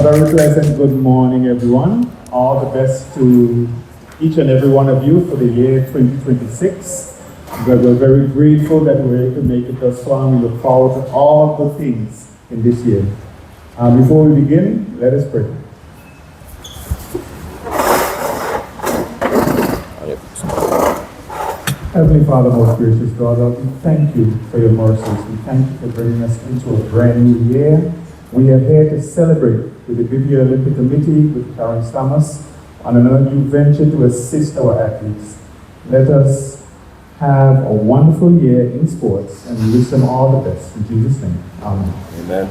A very pleasant good morning, everyone. All the best to each and every one of you for the year 2026. We're very grateful that we're able to make it thus far, and we look forward to all good things in this year. Before we begin, let us pray. Heavenly Father, most gracious God, we thank you for your mercies. We thank you for bringing us into a brand new year. We are here to celebrate with the BVIOC Olympic Committee, with Kyron on another new venture to assist our athletes. Let us have a wonderful year in sports, and we wish them all the best. In Jesus' name, amen. Amen.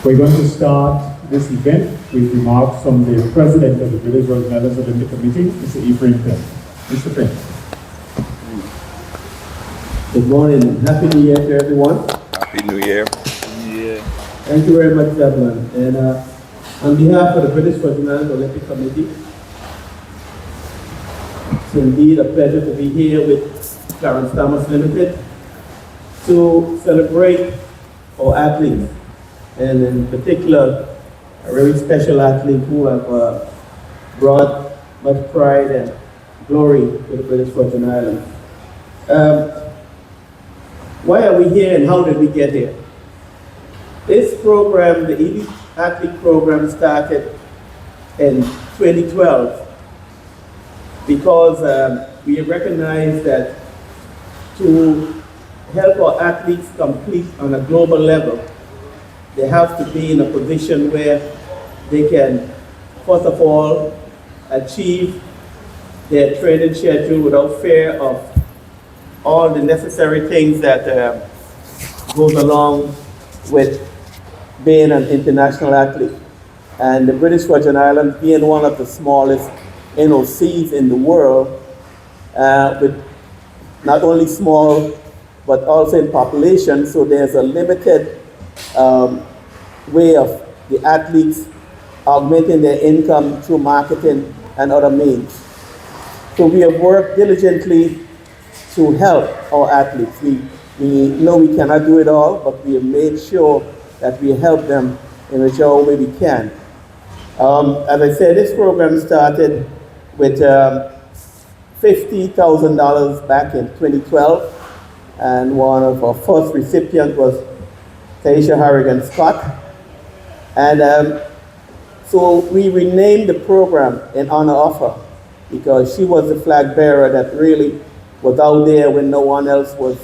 We're going to start this event with remarks from the President of the British Virgin Islands Olympic Committee, Mr. Ephraim Penn. Mr. Penn. Good morning and Happy New Year to everyone. Happy New Year. Thank you very much, everyone. And on behalf of the British Virgin Islands Olympic Committee, it's indeed a pleasure to be here with Kyron Limited to celebrate our athletes, and in particular, a very special athlete who have brought much pride and glory to the British Virgin Islands. Why are we here and how did we get here? This program, the Elite Athlete Program, started in 2012 because we recognize that to help our athletes compete on a global level, they have to be in a position where they can, first of all, achieve their training schedule without fear of all the necessary things that goes along with being an international athlete. And the British Virgin Islands, being one of the smallest NOCs in the world, with not only small, but also in population, so there's a limited way of the athletes augmenting their income through marketing and other means. So we have worked diligently to help our athletes. We know we cannot do it all, but we have made sure that we help them in whichever way we can. As I said, this program started with $50,000 back in 2012, and one of our first recipients was Taisha Harrigan Scott. And so we renamed the program in honor of her because she was the flag bearer that really was out there when no one else was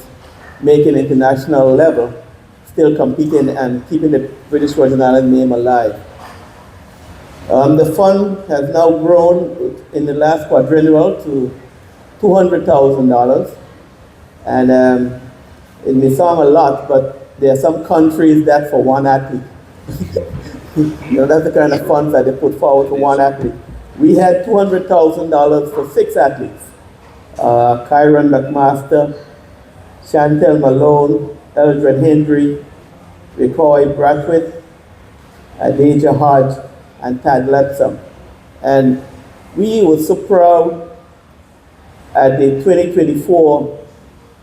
making international level, still competing and keeping the British Virgin Islands name alive. The fund has now grown in the last quadrennial to $200,000. And it may sound a lot, but there are some countries that for one athlete. That's the kind of funds that they put forward for one athlete. We had $200,000 for 6 athletes. Kyron McMaster, Chantel Malone, Eldred Hendry, Recoy Brathwaite, Adija Hodge, and Tad Letsam. And we were so proud at the 2024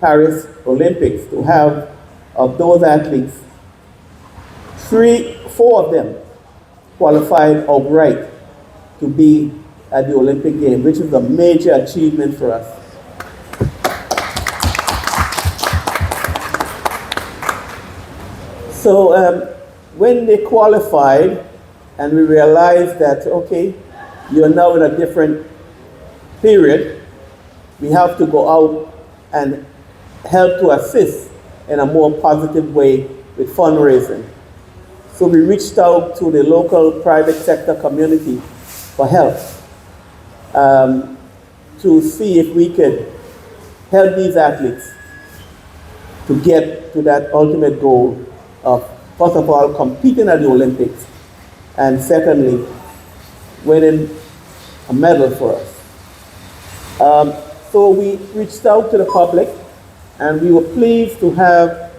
Paris Olympics to have, of those athletes, 4 of them qualified outright to be at the Olympic Games, which is a major achievement for us. So when they qualified and we realized that, okay, you're now in a different period, we have to go out and help to assist in a more positive way with fundraising. So we reached out to the local private sector community for help to see if we could help these athletes to get to that ultimate goal of, first of all, competing at the Olympics, and secondly, winning a medal for us. So we reached out to the public, and we were pleased to have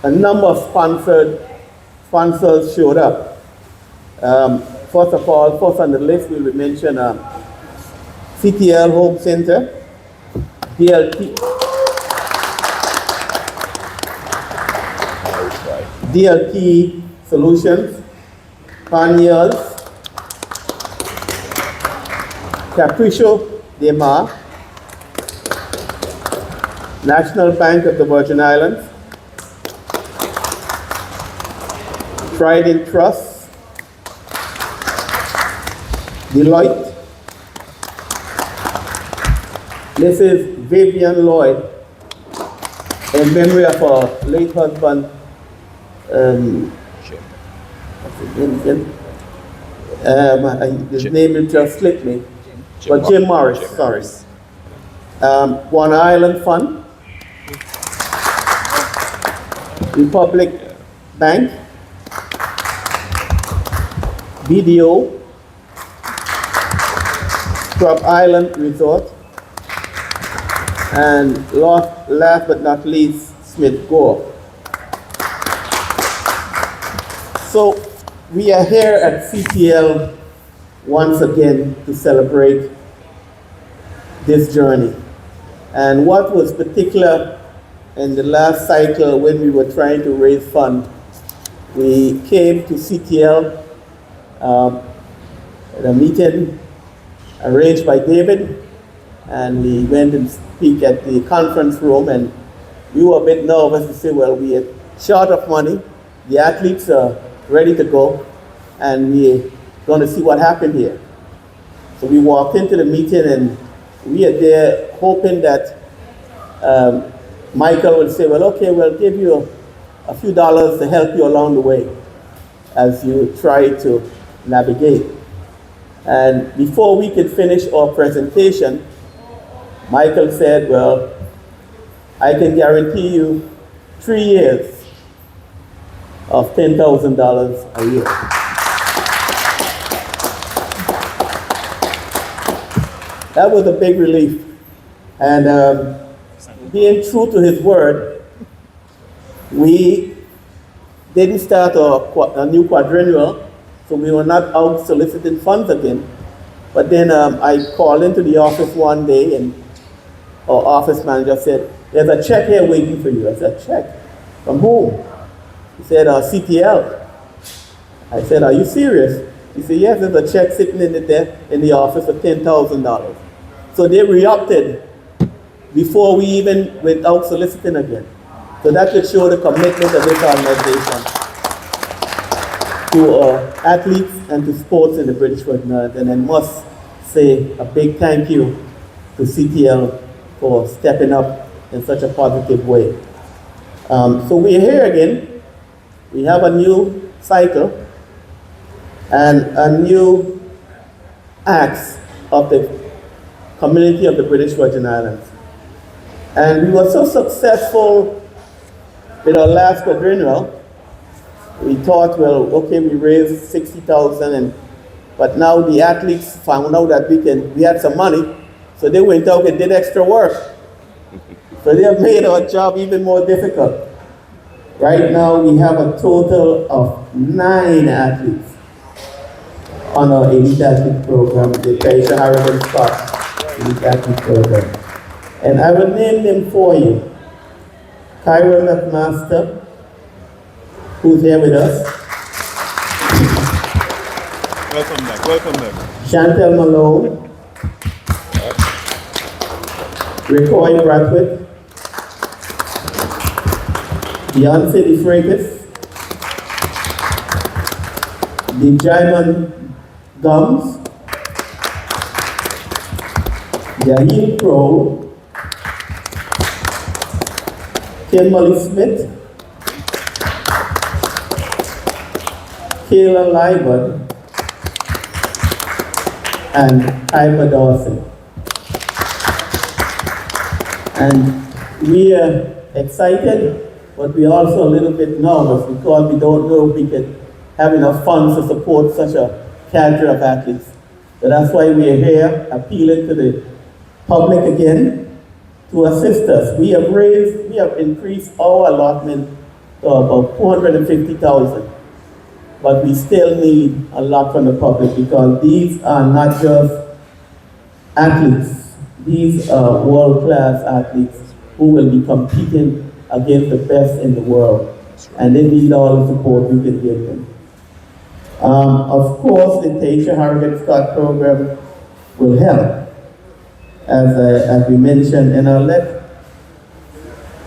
a number of sponsors showed up. First of all, first on the list, we will mention CTL Home Center, DLT. DLP Solutions, Paniers, Capriccio de Mar, National Bank of the Virgin Islands, Trident Trust, Deloitte. This is Vivian Lloyd, in memory of her late husband, what's his name again? His name just slipped me. But Jim Morris, sorry. One Island Fund, Republic Bank, BDO, Crop Island Resort, and last but not least, Smith Gore. So we are here at CTL once again to celebrate this journey. And what was particular in the last cycle when we were trying to raise funds, we came to CTL at a meeting arranged by David, and we went and speak at the conference room, and we were a bit nervous to say, well, we are short of money, the athletes are ready to go, and we're going to see what happened here. So we walked into the meeting, and we are there hoping that Michael will say, well, okay, we'll give you a few dollars to help you along the way as you try to navigate. And before we could finish our presentation, Michael said, well, I can guarantee you 3 years of $10,000 a year. That was a big relief. And being true to his word, we didn't start a new quadrennial, so we were not out soliciting funds again. But then I called into the office one day, and our office manager said, there's a check here waiting for you. I said, check? From whom? He said, CTL. I said, are you serious? He said, yes, there's a check sitting in the desk in the office for $10,000. So they re-upped before we even went out soliciting again. So that could show the commitment of this organization to athletes and to sports in the British Virgin Islands. And I must say a big thank you to CTL for stepping up in such a positive way. So we're here again. We have a new cycle and a new acts of the community of the British Virgin Islands. And we were so successful with our last quadrennial. We thought, well, okay, we raised 60,000, but now the athletes found out that we had some money, so they went out and did extra work. So they have made our job even more difficult. Right now, we have a total of 9 athletes on our elite athlete program, the Keisha Harrigan Scott elite athlete program. And I will name them for you. Kyron McMaster, who's here with us. Welcome back, welcome back. Chantel Malone. Recoy Bradford. Beyonce De Freitas. Benjamin Gums. Yahil Crow. Kimberly Smith, Kayla Liebert, and Ivor Dawson. And we are excited, but we're also a little bit nervous because we don't know if we can have enough funds to support such a cadre of athletes. So that's why we are here appealing to the public again to assist us. We have increased our allotment to about 450,000, but we still need a lot from the public because these are not just athletes. These are world-class athletes who will be competing against the best in the world. and they need all the support we can give them. Of course, the Taisha Harrogate Scott program will help, as we mentioned, and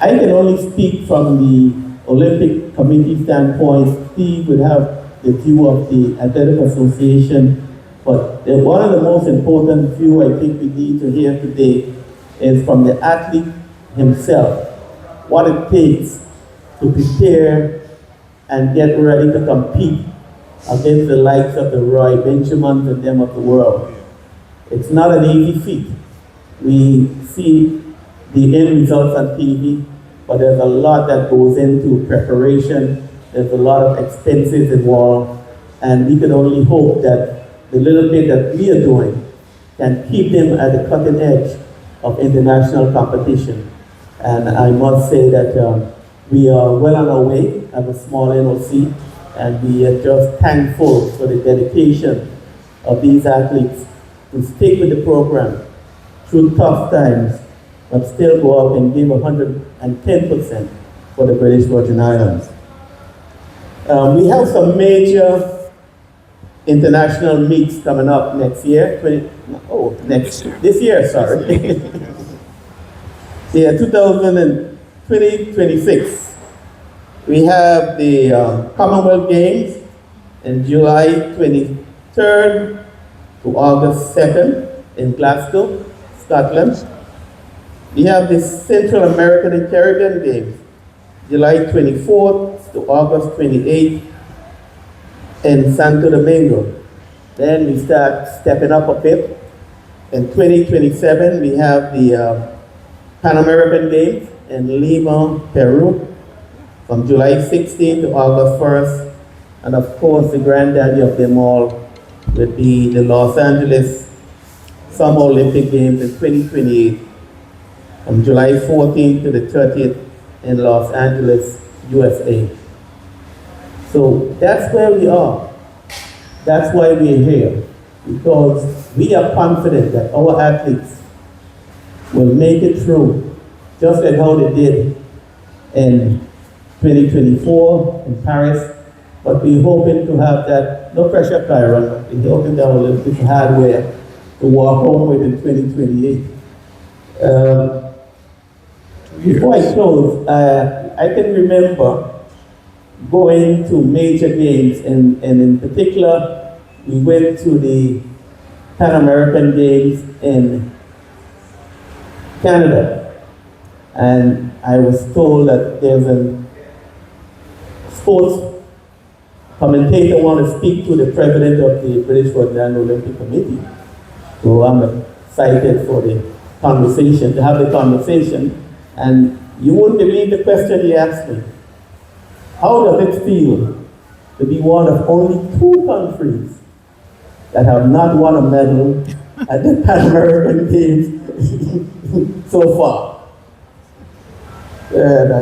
I can only speak from the Olympic Committee standpoint. Steve would have the view of the Athletic Association, but one of the most important view I think we need to hear today is from the athlete himself, what it takes to prepare and get ready to compete against the likes of the Roy Benjamins and them of the world. It's not an easy feat. We see the end results on TV, but there's a lot that goes into preparation. There's a lot of expenses involved, and we can only hope that the little bit that we are doing can keep them at the cutting edge of international competition. And I must say that we are well on our way as a small NOC, and we are just thankful for the dedication of these athletes to stick with the program through tough times, but still go out and give 110% for the British Virgin Islands. We have some major international meets coming up next year. This year, sorry. Yeah, 2026. We have the Commonwealth Games in July 23rd to August 2nd in Glasgow, Scotland. We have the Central American and Caribbean Games, July 24th to August 28th in Santo Domingo. Then we start stepping up a bit. In 2027, we have the Pan American Games in Lima, Peru, from July 16th to August 1st. And of course, the granddaddy of them all would be the Los Angeles Summer Olympic Games in 2028, from July 14th to the 30th in Los Angeles, USA. So that's where we are. That's why we're here, because we are confident that our athletes will make it through, just like how they did in 2024 in Paris. But we're hoping to have that, no pressure, Kyron, we're hoping that we'll have the hardware to walk home with in 2028. Before I close, I can remember going to major games, and in particular, we went to the Pan American Games in Canada, and I was told that there's a sports commentator want to speak to the president of the British Virgin Islands Olympic Committee. So I'm excited for the conversation, to have the conversation, and you wouldn't believe the question he asked me. How does it feel to be one of only 2 countries that have not won a medal at the Pan American Games so far? And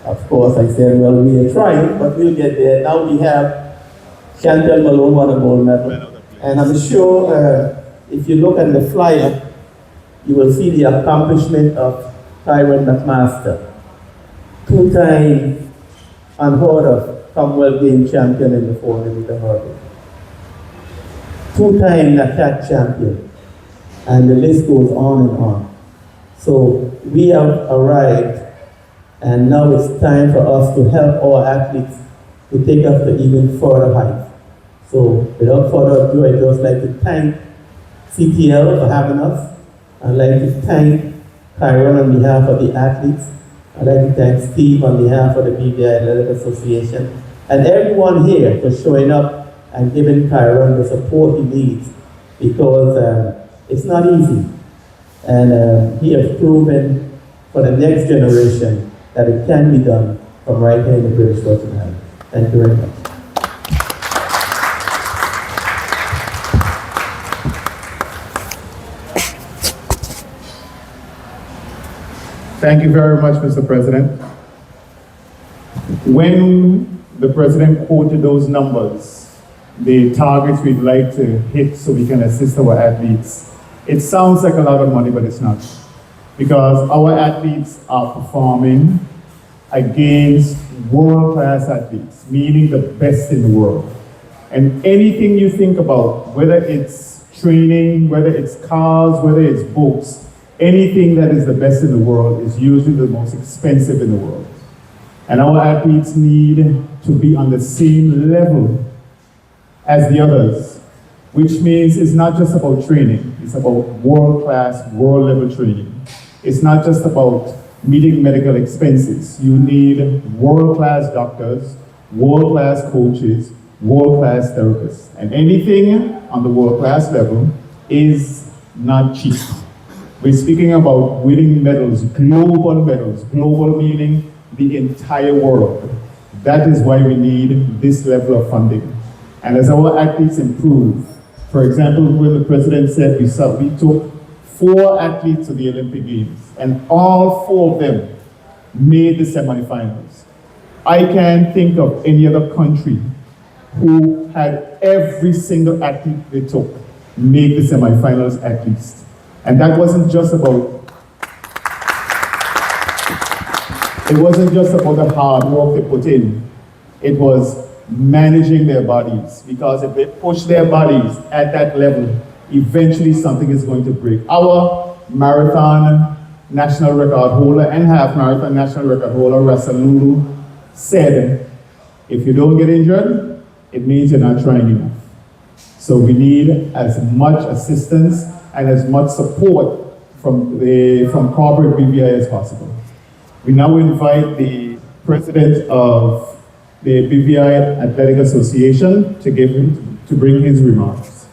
of course, I said, well, we are trying, but we'll get there. Now we have Chantal Malone won a gold medal. And I'm sure if you look at the flyer, you will see the accomplishment of Kyron McMaster, 2-time unheard of Commonwealth Games champion in the 400-meter hurdle, 2-time NACAT champion, and the list goes on and on. So we have arrived, and now it's time for us to help our athletes to take us to even further heights. So without further ado, I'd just like to thank CTL for having us. I'd like to thank Kyron on behalf of the athletes. I'd like to thank Steve on behalf of the BVIOC Athletic Association, and everyone here for showing up and giving Kyron the support he needs, because it's not easy. And he has proven for the next generation that it can be done from right here in the British Virgin Islands. Thank you very much. Thank you very much, Mr. President. When the President quoted those numbers, the targets we'd like to hit so we can assist our athletes, it sounds like a lot of money, but it's not. Because our athletes are performing against world-class athletes, meaning the best in the world. And anything you think about, whether it's training, whether it's cars, whether it's boats, anything that is the best in the world is usually the most expensive in the world. And our athletes need to be on the same level as the others, which means it's not just about training, it's about world-class, world-level training. It's not just about meeting medical expenses. You need world-class doctors, world-class coaches, world-class therapists. And anything on the world-class level is not cheap. We're speaking about winning medals, global meaning the entire world. That is why we need this level of funding. And as our athletes improve, for example, when the president said we took 4 athletes to the Olympic Games, and all 4 of them made the semifinals. I can't think of any other country who had every single athlete they took make the semifinals at least. And that wasn't just about the hard work they put in. It was managing their bodies, because if they push their bodies at that level, eventually something is going to break. Our marathon national record holder and half marathon national record holder, Russell Lulu, said, if you don't get injured, it means you're not trying enough. So we need as much assistance and as much support from corporate BVI as possible. We now invite the president of the BVI Athletic Association to bring his remarks.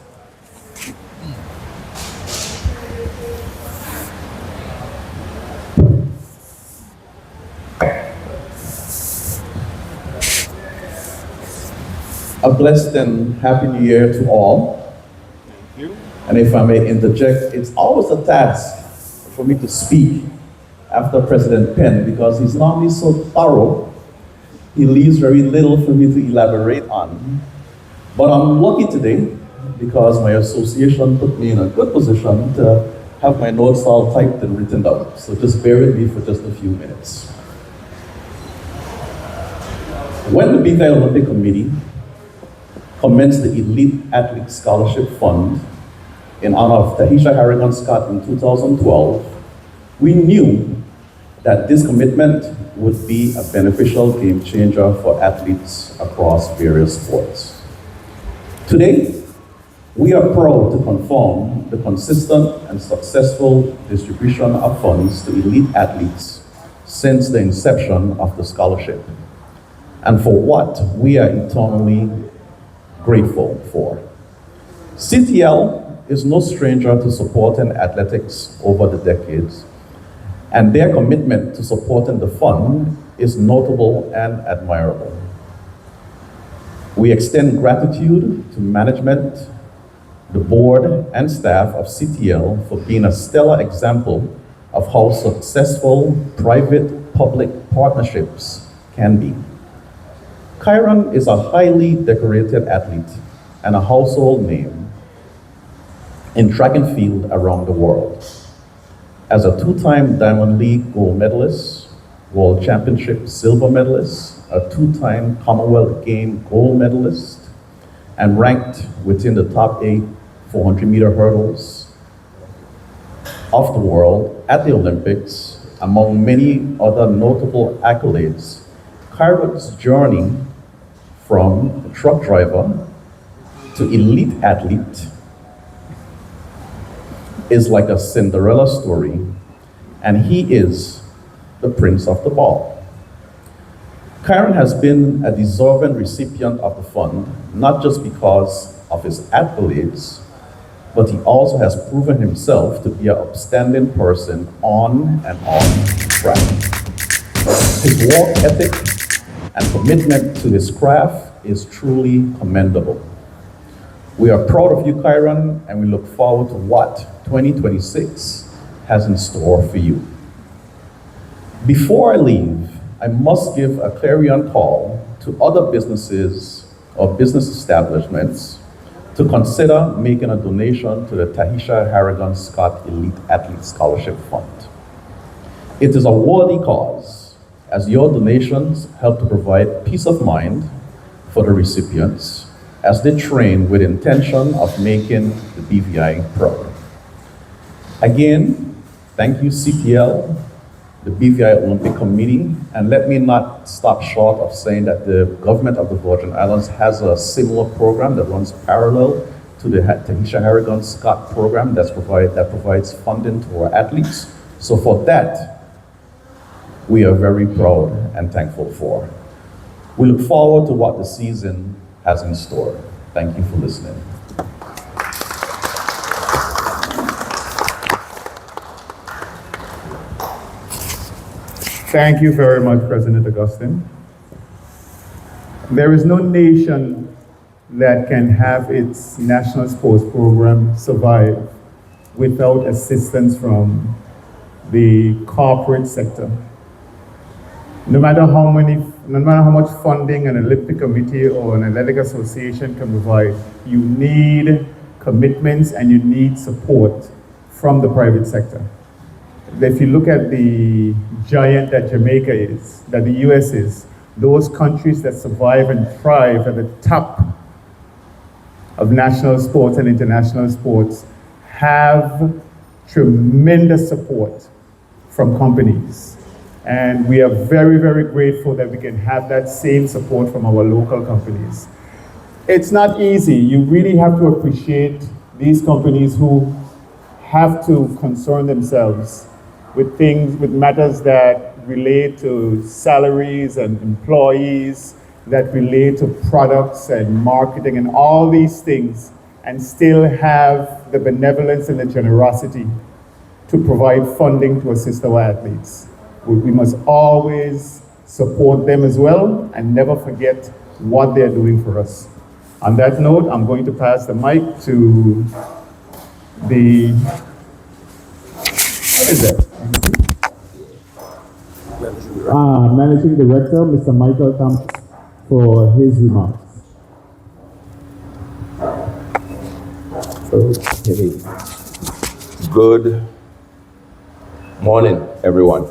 A blessed and happy new year to all. Thank you. And if I may interject, it's always a task for me to speak after President Penn, because he's normally so thorough, he leaves very little for me to elaborate on. But I'm lucky today because my association put me in a good position to have my notes all typed and written down. So just bear with me for just a few minutes. When the BVI Olympic Committee commenced the Elite Athlete Scholarship Fund in honor of Tahisha Harrigan Scott in 2012, we knew that this commitment would be a beneficial game changer for athletes across various sports. Today, we are proud to confirm the consistent and successful distribution of funds to elite athletes since the inception of the scholarship, and for what we are eternally grateful for. CTL is no stranger to supporting athletics over the decades, and their commitment to supporting the fund is notable and admirable. We extend gratitude to management, the board, and staff of CTL for being a stellar example of how successful private-public partnerships can be. Kyron is a highly decorated athlete and a household name in track and field around the world. As a 2-time Diamond League gold medalist, World Championship silver medalist, a 2-time Commonwealth Game gold medalist, and ranked within the top 8 400-meter hurdles of the world at the Olympics, among many other notable accolades, Kyron's journey from truck driver to elite athlete is like a Cinderella story, and he is the prince of the ball. Kyron has been a deserving recipient of the fund, not just because of his accolades, but he also has proven himself to be an upstanding person on and off track. His work ethic and commitment to his craft is truly commendable. We are proud of you, Kyron, and we look forward to what 2026 has in store for you. Before I leave, I must give a clarion call to other businesses or business establishments to consider making a donation to the Tahisha Harrigan Scott Elite Athlete Scholarship Fund. It is a worthy cause, as your donations help to provide peace of mind for the recipients as they train with intention of making the BVI proud. Again, thank you CTL, the BVI Olympic Committee, and let me not stop short of saying that the government of the Virgin Islands has a similar program that runs parallel to the Tahisha Harrigan Scott program that provides funding to our athletes. So for that, we are very proud and thankful for. We look forward to what the season has in store. Thank you for listening. Thank you very much, President Augustine. There is no nation that can have its national sports program survive without assistance from the corporate sector. No matter how much funding an Olympic Committee or an athletic association can provide, you need commitments and you need support from the private sector. If you look at the giant that Jamaica is, that the US is, those countries that survive and thrive at the top of national sports and international sports have tremendous support from companies. And we are very, very grateful that we can have that same support from our local companies. It's not easy. You really have to appreciate these companies who have to concern themselves with matters that relate to salaries and employees, that relate to products and marketing and all these things, and still have the benevolence and the generosity to provide funding to assist our athletes. We must always support them as well and never forget what they're doing for us. On that note, I'm going to pass the mic to the, what is that? Managing Director, Mr. Michael Thompson, for his remarks. Okay. Good morning, everyone.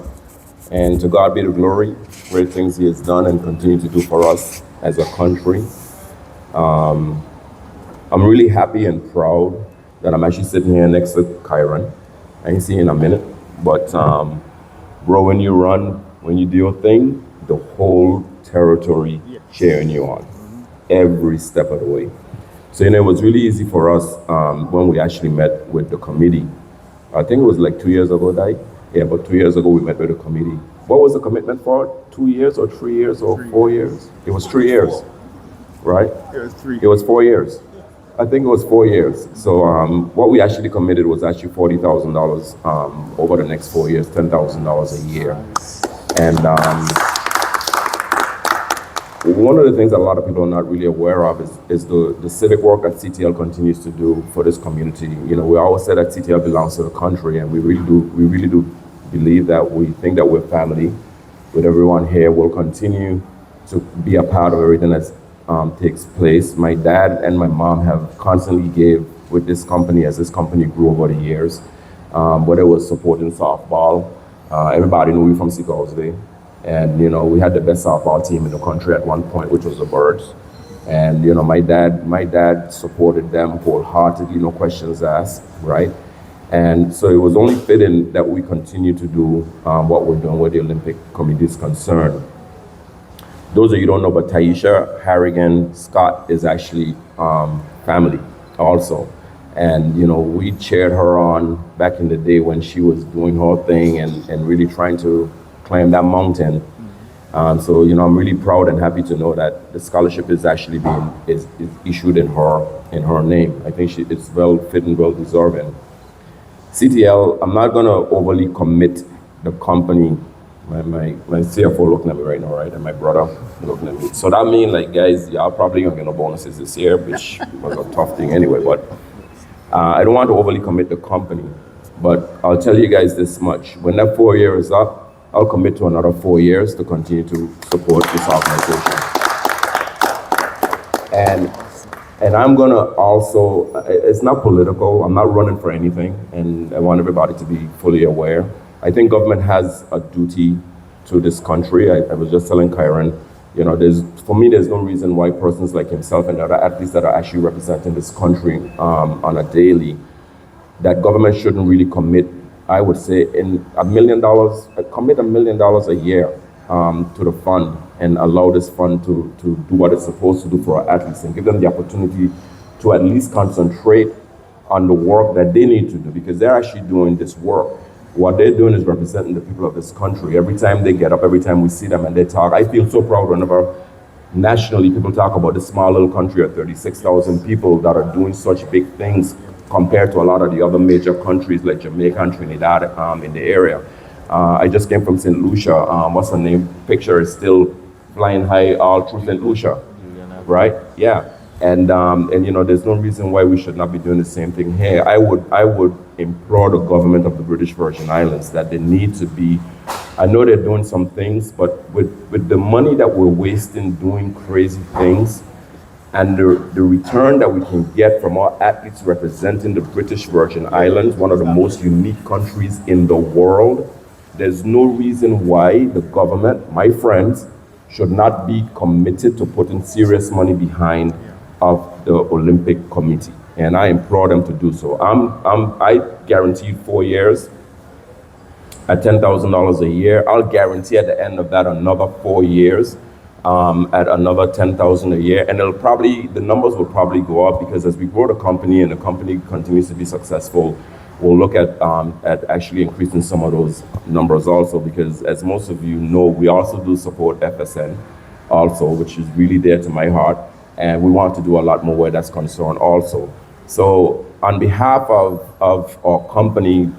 And to God be the glory, great things He has done and continue to do for us as a country. I'm really happy and proud that I'm actually sitting here next to Kyron. I can see you in a minute, but bro, when you run, when you do your thing, the whole territory cheering you on every step of the way. So, it was really easy for us when we actually met with the committee. I think it was like 2 years ago, right? Yeah, but 2 years ago we met with the committee. What was the commitment for? 2 years or 3 years or 4 years? It was 3 years, right? It was 4 years. I think it was 4 years. So what we actually committed was actually $40,000 over the next 4 years, $10,000 a year. And one of the things that a lot of people are not really aware of is the civic work that CTL continues to do for this community. We always say that CTL belongs to the country, and we really do believe that. We think that we're family with everyone here. We'll continue to be a part of everything that takes place. My dad and my mom have constantly gave with this company as this company grew over the years, whether it was supporting softball. Everybody knew we from Seagulls Day. And, we had the best softball team in the country at one point, which was the Birds. And, my dad supported them wholeheartedly, no questions asked, right? And so it was only fitting that we continue to do what we're doing where the Olympic Committee is concerned. Those of you who don't know, but Tahisha Harrigan Scott is actually family also. And, we cheered her on back in the day when she was doing her thing and really trying to climb that mountain. So, I'm really proud and happy to know that the scholarship is actually is issued in her name. I think it's well fit and well deserving. CTL, I'm not gonna overly commit the company. My CFO looking at me right now, right? And my brother looking at me. So that means, like, guys, y'all probably gonna get no bonuses this year, which was a tough thing anyway, but I don't want to overly commit the company. But I'll tell you guys this much. When that 4 years is up, I'll commit to another 4 years to continue to support this organization. And I'm gonna also, it's not political, I'm not running for anything, and I want everybody to be fully aware. I think government has a duty to this country. I was just telling Kyron, you know, there's no reason why persons like himself and other athletes that are actually representing this country on a daily, that government shouldn't really commit, I would say, in commit $1 million a year to the fund and allow this fund to do what it's supposed to do for our athletes and give them the opportunity to at least concentrate on the work that they need to do, because they're actually doing this work. What they're doing is representing the people of this country. Every time they get up, every time we see them and they talk, I feel so proud whenever nationally people talk about this small little country of 36,000 people that are doing such big things compared to a lot of the other major countries like Jamaica and Trinidad in the area. I just came from St. Lucia. What's her name? Picture is still flying high all through St. Lucia, right? Yeah. And you know, there's no reason why we should not be doing the same thing here. I would implore the government of the British Virgin Islands that they need to be, I know they're doing some things, but with the money that we're wasting doing crazy things and the return that we can get from our athletes representing the British Virgin Islands, one of the most unique countries in the world, there's no reason why the government, my friends, should not be committed to putting serious money behind of the Olympic Committee, and I implore them to do so. I guaranteed 4 years at $10,000 a year. I'll guarantee at the end of that another 4 years at another $10,000 a year, and the numbers will probably go up, because as we grow the company and the company continues to be successful, we'll look at actually increasing some of those numbers also, because as most of you know, we also do support FSN also, which is really dear to my heart. And we want to do a lot more where that's concerned also. So on behalf of our company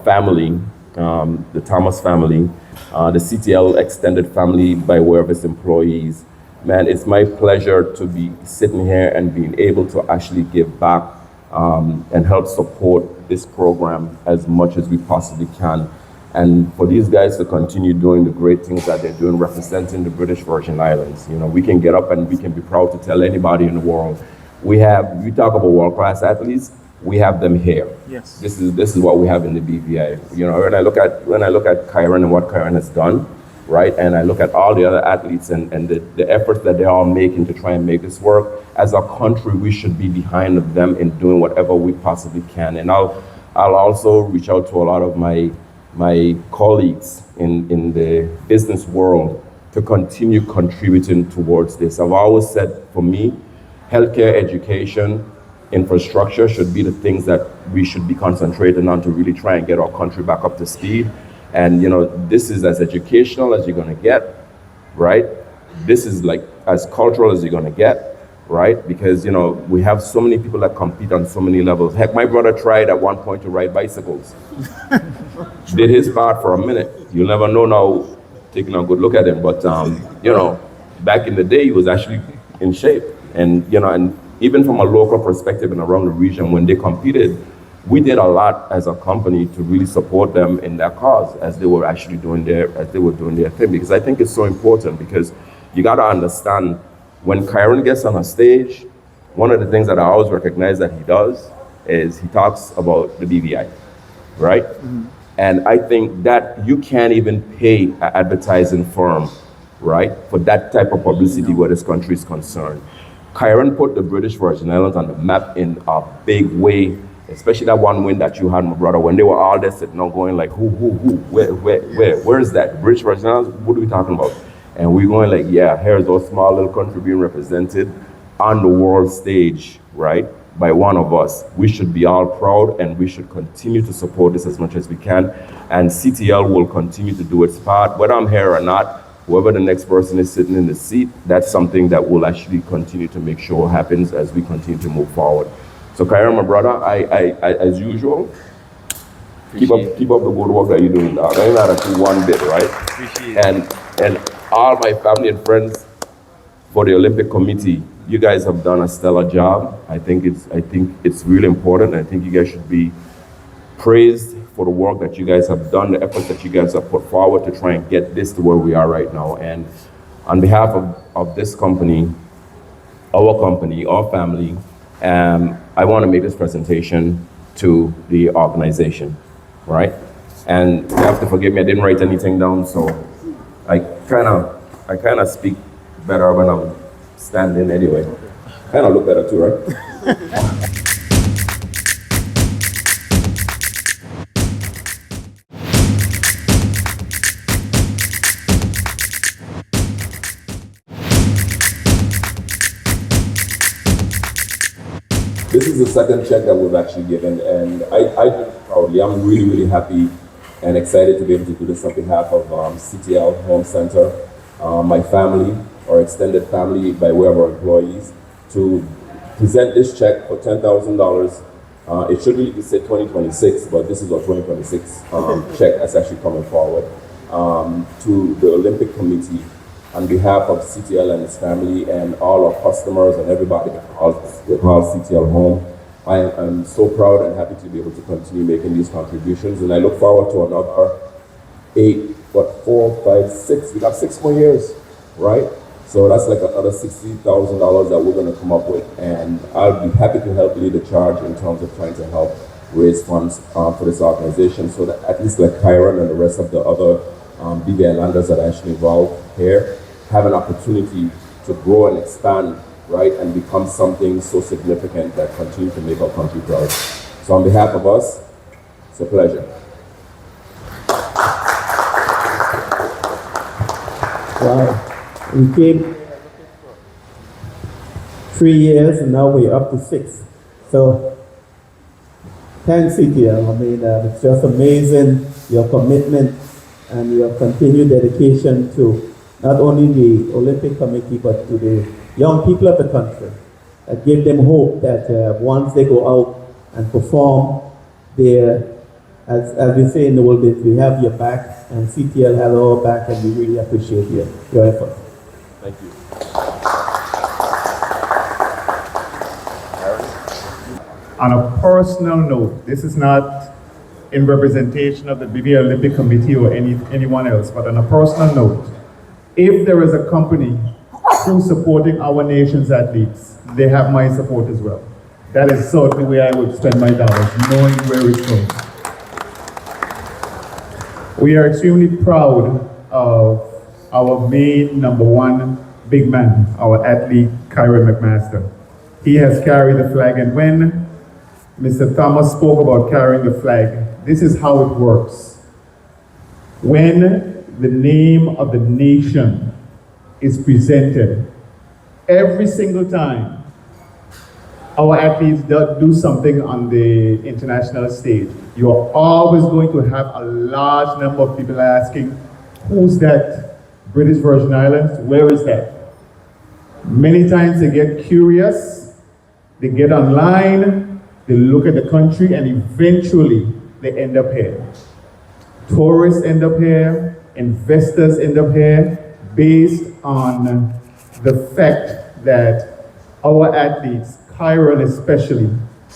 family, the Thomas family, the CTL extended family by way of its employees, man, it's my pleasure to be sitting here and being able to actually give back and help support this program as much as we possibly can. And for these guys to continue doing the great things that they're doing, representing the British Virgin Islands, you know, we can get up and we can be proud to tell anybody in the world, we talk about world-class athletes, we have them here. Yes. This is what we have in the BVI. You know, when I look at Kyron and what Kyron has done, right, and I look at all the other athletes and the efforts that they're all making to try and make this work, as a country, we should be behind them in doing whatever we possibly can. And I'll also reach out to a lot of my colleagues in the business world to continue contributing towards this. I've always said, for me, healthcare, education, infrastructure should be the things that we should be concentrating on to really try and get our country back up to speed. And you know, this is as educational as you're gonna get, right? This is like as cultural as you're gonna get, right? Because you know, we have so many people that compete on so many levels. Heck, my brother tried at one point to ride bicycles. Did his part for a minute. You'll never know now, taking a good look at him. But you know, back in the day, he was actually in shape. And you know, and even from a local perspective and around the region, when they competed, we did a lot as a company to really support them in their cause as they were actually doing their thing. Because I think it's so important, because you got to understand, when Kyron gets on a stage, one of the things that I always recognize that he does is he talks about the BVI, right? Mm-hmm. And I think that you can't even pay an advertising firm, right, for that type of publicity where this country is concerned. Kyron put the British Virgin Islands on the map in a big way, especially that one win that you had, my brother, when they were all there sitting on going like, where is that? British Virgin Islands, what are we talking about? And we're going like, yeah, here's our small little country being represented on the world stage, right, by one of us. We should be all proud, and we should continue to support this as much as we can. And CTL will continue to do its part, whether I'm here or not. Whoever the next person is sitting in the seat, that's something that we'll actually continue to make sure happens as we continue to move forward. So Kyron, my brother, I as usual, keep up the good work that you're doing, dog. I ain't not actually one bit, right? Appreciate it. And all my family and friends for the Olympic Committee, you guys have done a stellar job. I think it's really important. I think you guys should be praised for the work that you guys have done, the efforts that you guys have put forward to try and get this to where we are right now. And on behalf of this company, our family, I want to make this presentation to the organization, right? And you have to forgive me, I didn't write anything down, so I kind of speak better when I'm standing anyway. Kind of look better too, right? This is the second check that we've actually given, and I do it proudly. I'm really, really happy and excited to be able to do this on behalf of CTL Home Center, my family, our extended family by way of our employees, to present this check for $10,000. It should really say 2026, but this is our 2026 check that's actually coming forward to the Olympic Committee on behalf of CTL and its family and all our customers and everybody that calls CTL home. I am so proud and happy to be able to continue making these contributions, and I look forward to another 4, 5, 6. We got 6 more years, right? So that's like another $60,000 that we're going to come up with, and I'll be happy to help lead the charge in terms of trying to help raise funds for this organization, so that at least like Kyron and the rest of the other BVI landers that are actually involved here have an opportunity to grow and expand, right, and become something so significant that continue to make our country proud. So on behalf of us, it's a pleasure. Wow. We came 3 years and now we're up to 6. So thanks, CTL. I mean, it's just amazing, your commitment and your continued dedication to not only the Olympic Committee, but to the young people of the country, that give them hope that once they go out and perform, as we say in the world, we have your back, and CTL has our back, and we really appreciate your effort. Thank you. On a personal note, this is not in representation of the BVI Olympic Committee or anyone else, but on a personal note, if there is a company who's supporting our nation's athletes, they have my support as well. That is certainly where I would spend my dollars, knowing where it's going. We are extremely proud of our main #1 big man, our athlete, Kyron McMaster. He has carried the flag, and when Mr. Thomas spoke about carrying the flag, this is how it works. When the name of the nation is presented, every single time our athletes do something on the international stage, you're always going to have a large number of people asking, who's that? British Virgin Islands? Where is that? Many times they get curious, they get online, they look at the country, and eventually they end up here. Tourists end up here, investors end up here, based on the fact that our athletes, Kyron especially,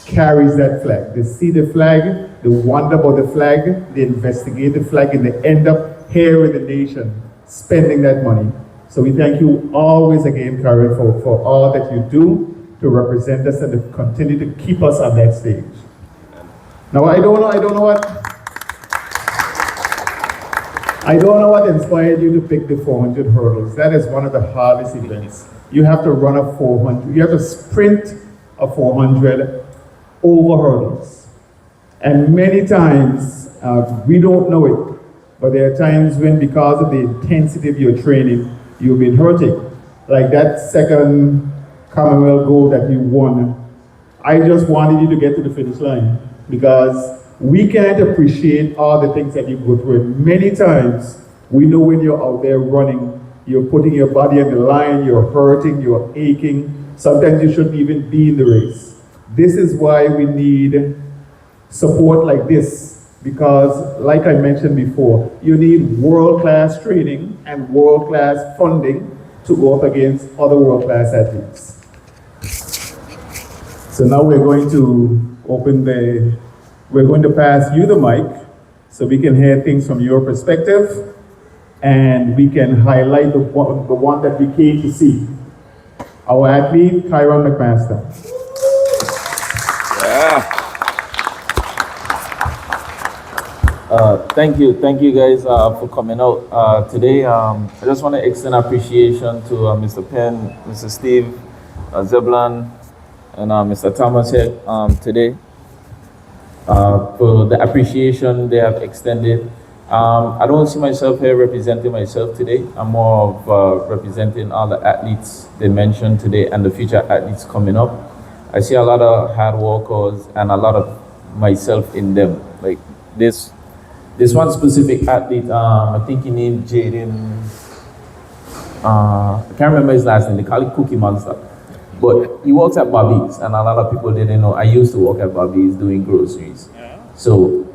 carries that flag. They see the flag, they wonder about the flag, they investigate the flag, and they end up here in the nation spending that money. So we thank you always again, Kyron, for all that you do to represent us and to continue to keep us on that stage. Now I don't know what inspired you to pick the 400 hurdles. That is one of the hardest events. You have to run a 400, you have to sprint a 400 over hurdles. And many times, we don't know it, but there are times when, because of the intensity of your training, you've been hurting. Like that second Commonwealth gold that you won, I just wanted you to get to the finish line, because we can't appreciate all the things that you go through. And many times, we know when you're out there running, you're putting your body on the line, you're hurting, you're aching. Sometimes you shouldn't even be in the race. This is why we need support like this, because like I mentioned before, you need world-class training and world-class funding to go up against other world-class athletes. So now we're going to pass you the mic so we can hear things from your perspective, and we can highlight the one that we came to see. Our athlete, Kyron McMaster. Yeah. Thank you guys for coming out today. I just want to extend appreciation to Mr. Penn, Mr. Steve, Zeblan, and Mr. Thomas here today for the appreciation they have extended. I don't see myself here representing myself today. I'm more of representing all the athletes they mentioned today and the future athletes coming up. I see a lot of hard workers and a lot of myself in them. Like this one specific athlete, I think he named Jaden, I can't remember his last name, they call it Cookie Monster. But he works at Bobby's, and a lot of people didn't know. I used to work at Bobby's doing groceries. So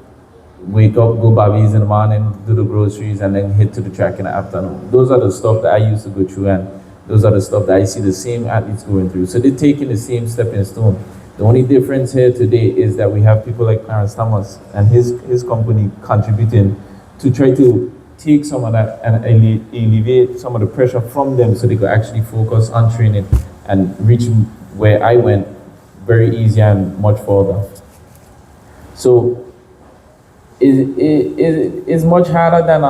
wake up, go Bobby's in the morning, do the groceries, and then hit to the track in the afternoon. Those are the stuff that I used to go through, and those are the stuff that I see the same athletes going through. So they're taking the same stepping stone. The only difference here today is that we have people like Kyron Thomas and his company contributing to try to take some of that and alleviate some of the pressure from them so they could actually focus on training and reach where I went very easy and much further. So it's much harder than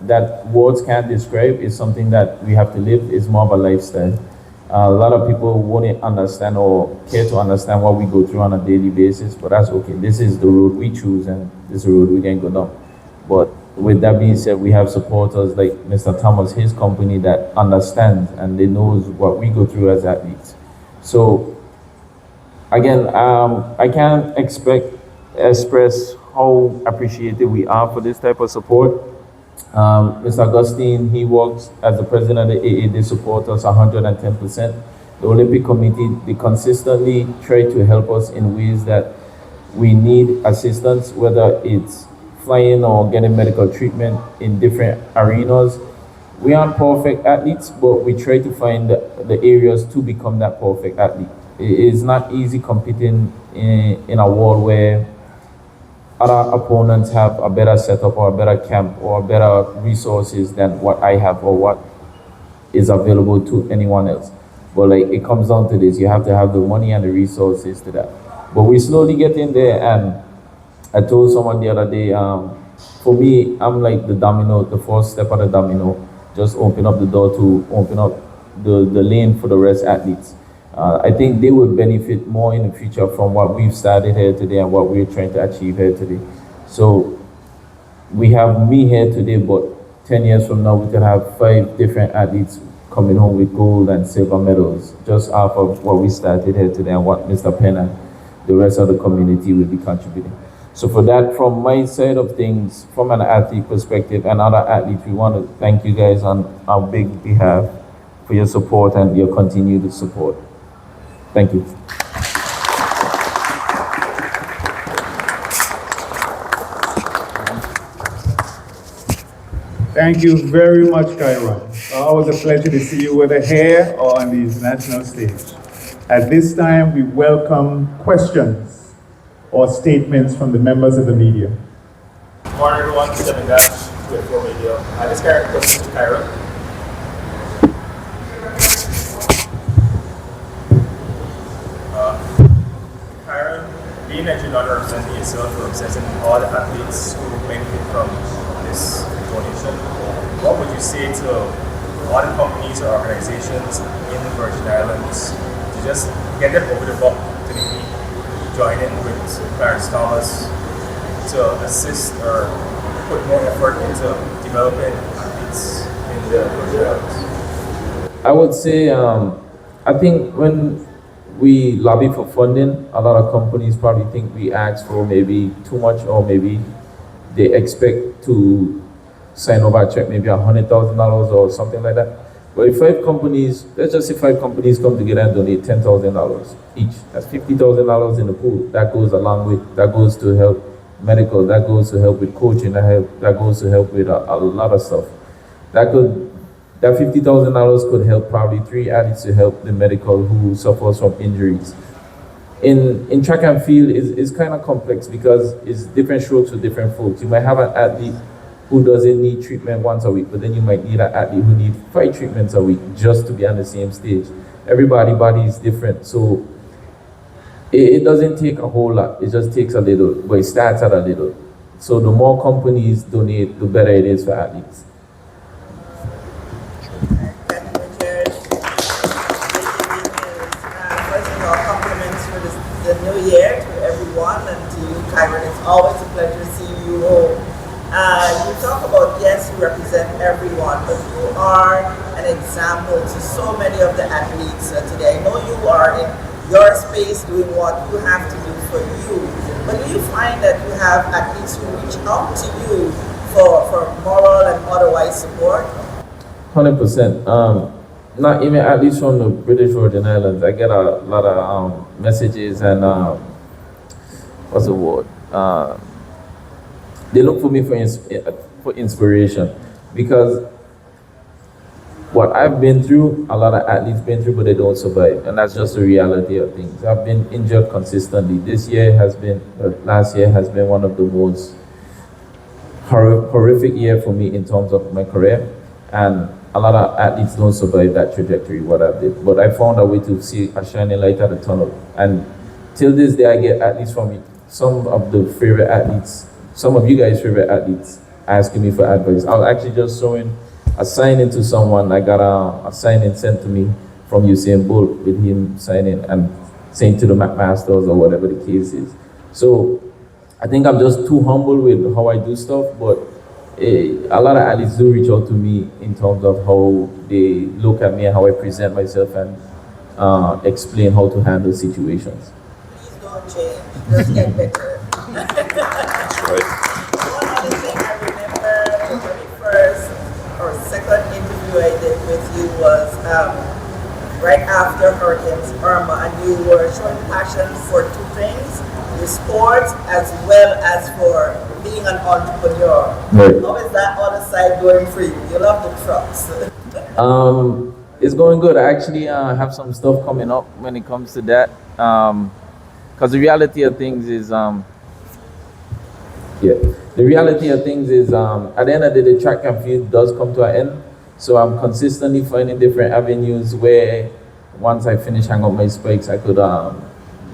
that words can't describe. It's something that we have to live. It's more of a lifestyle. A lot of people won't understand or care to understand what we go through on a daily basis, but that's okay. This is the road we choose, and this is the road we can go down. But with that being said, we have supporters like Mr. Thomas, his company, that understands and they knows what we go through as athletes. So again, I can't express how appreciative we are for this type of support. Mr. Augustine, he works as the president of the AA. They support us 110%. The Olympic Committee, they consistently try to help us in ways that we need assistance, whether it's flying or getting medical treatment in different arenas. We aren't perfect athletes, but we try to find the areas to become that perfect athlete. It is not easy competing in a world where other opponents have a better setup or a better camp or better resources than what I have or what is available to anyone else. But like, it comes down to this: you have to have the money and the resources to that. But we slowly get in there, and I told someone the other day, for me, I'm like the domino, the first step of the domino. Just open up the door to open up the lane for the rest athletes. I think they would benefit more in the future from what we've started here today and what we're trying to achieve here today. So we have me here today, but 10 years from now, we could have 5 different athletes coming home with gold and silver medals just off of what we started here today and what Mr. Penn and the rest of the community will be contributing. So for that, from my side of things, from an athlete perspective and other athletes, we want to thank you guys on our big behalf for your support and your continued support. Thank you. Thank you very much, Kyron. Always a pleasure to see you, whether here or on the international stage. At this time, we welcome questions or statements from the members of the media. Good morning, everyone. Stephen Dash with Pro Media. This question to Kyron. Being that you're not representing yourself, you're representing all the athletes who benefit from this donation, what would you say to all the companies or organizations in the Virgin Islands to just get them over the bump to maybe join in with Kyron Thomas to assist or put more effort into developing athletes in the Virgin Islands? I would say, I think when we lobby for funding, a lot of companies probably think we ask for maybe too much, or maybe they expect to sign over a check, maybe $100,000 or something like that. But if 5 companies, let's just say 5 companies come together and donate $10,000 each, that's $50,000 in the pool. That goes along with, that goes to help medical, that goes to help with coaching, that goes to help with a lot of stuff. That $50,000 could help probably 3 athletes to help the medical who suffers from injuries. In track and field, it's kind of complex because it's different strokes for different folks. You might have an athlete who doesn't need treatment once a week, but then you might need an athlete who needs 5 treatments a week just to be on the same stage. Everybody's body is different, so it doesn't take a whole lot. It just takes a little, but it starts at a little. So the more companies donate, the better it is for athletes. First of all, compliments for the new year to everyone, and to you, Kyron. It's always a pleasure to see you home. You talk about, yes, you represent everyone, but you are an example to so many of the athletes today. I know you are in your space doing what you have to do for you, but do you find that you have athletes who reach out to you for moral and otherwise support? 100%. Not even athletes from the British Virgin Islands. I get a lot of messages and what's the word? They look for me for inspiration, because what I've been through, a lot of athletes been through, but they don't survive, and that's just the reality of things. I've been injured consistently. Last year has been one of the most horrific year for me in terms of my career, and a lot of athletes don't survive that trajectory, what I did. But I found a way to see a shining light at the tunnel, and till this day I get athletes from me, some of the favorite athletes, some of you guys' favorite athletes asking me for advice. I was actually just showing a signing to someone. I got a signing sent to me from Usain Bolt with him signing and saying to the McMasters or whatever the case is. So I think I'm just too humble with how I do stuff, but a lot of athletes do reach out to me in terms of how they look at me and how I present myself and explain how to handle situations. Please don't change, just get better. Right. One other thing I remember, the very first or second interview I did with you was right after Hurricanes Irma, and you were showing passion for two things: your sports as well as for being an entrepreneur. Right. How is that other side going for you? You love the trucks. It's going good. I actually have some stuff coming up when it comes to that. Because the reality of things is, at the end of the day, the track and field does come to an end. So I'm consistently finding different avenues where once I finish hang up my spikes, I could go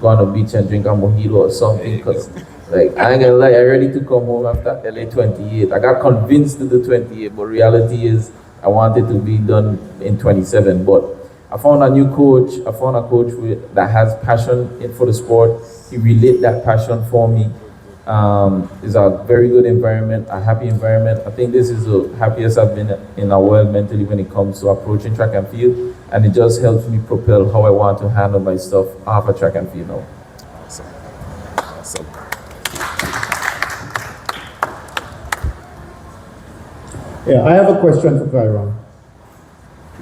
on the beach and drink a mojito or something. Because like, I ain't gonna lie, I ready to come home after LA 28. I got convinced to do 28, but reality is I wanted to be done in 27. But I found a new coach. I found a coach that has passion for the sport. He relayed that passion for me. It's a very good environment, a happy environment. I think this is the happiest I've been in a world mentally when it comes to approaching track and field, and it just helps me propel how I want to handle my stuff off a track and field now. Awesome. Awesome. Yeah, I have a question for Kyron.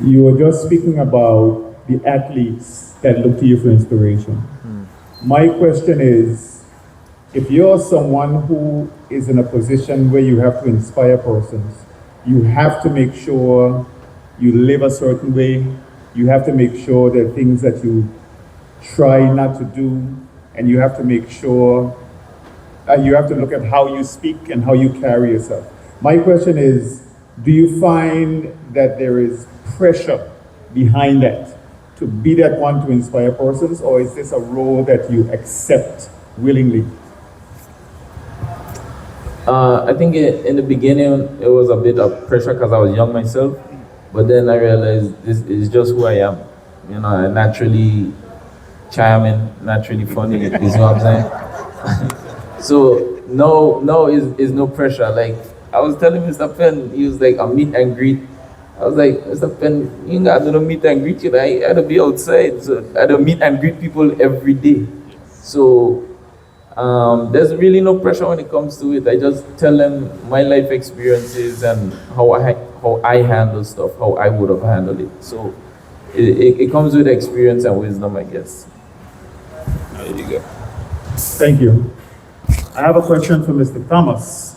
You were just speaking about the athletes that look to you for inspiration. My question is, if you're someone who is in a position where you have to inspire persons, you have to make sure you live a certain way, you have to make sure there are things that you try not to do, and you have to make sure, you have to look at how you speak and how you carry yourself. My question is, do you find that there is pressure behind that to be that one to inspire persons, or is this a role that you accept willingly? I think in the beginning it was a bit of pressure because I was young myself, but then I realized this is just who I am. You know, I'm naturally charming, naturally funny, is what I'm saying. So no is no pressure. Like I was telling Mr. Penn, he was like a meet and greet. I was like, Mr. Penn, you ain't got to meet and greet you. I had to be outside. So I had to meet and greet people every day. So there's really no pressure when it comes to it. I just tell them my life experiences and how I handle stuff, how I would have handled it. So it comes with experience and wisdom, I guess. There you go. Thank you. I have a question for Mr. Thomas.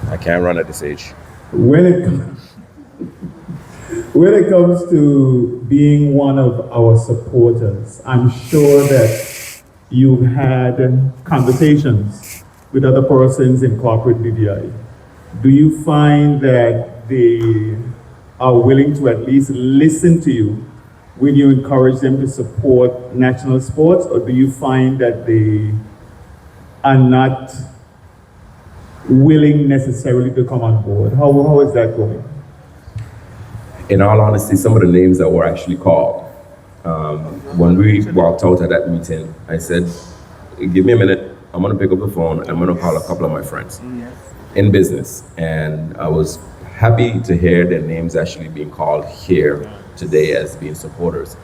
I can't run at this age. When it comes to being one of our supporters, I'm sure that you've had conversations with other persons in corporate BVI. Do you find that they are willing to at least listen to you when you encourage them to support national sports, or do you find that they are not willing necessarily to come on board? How is that going? In all honesty, some of the names that were actually called, when we walked out at that meeting, I said, give me a minute, I'm gonna pick up the phone, I'm gonna call a couple of my friends in business. And I was happy to hear their names actually being called here today as being supporters.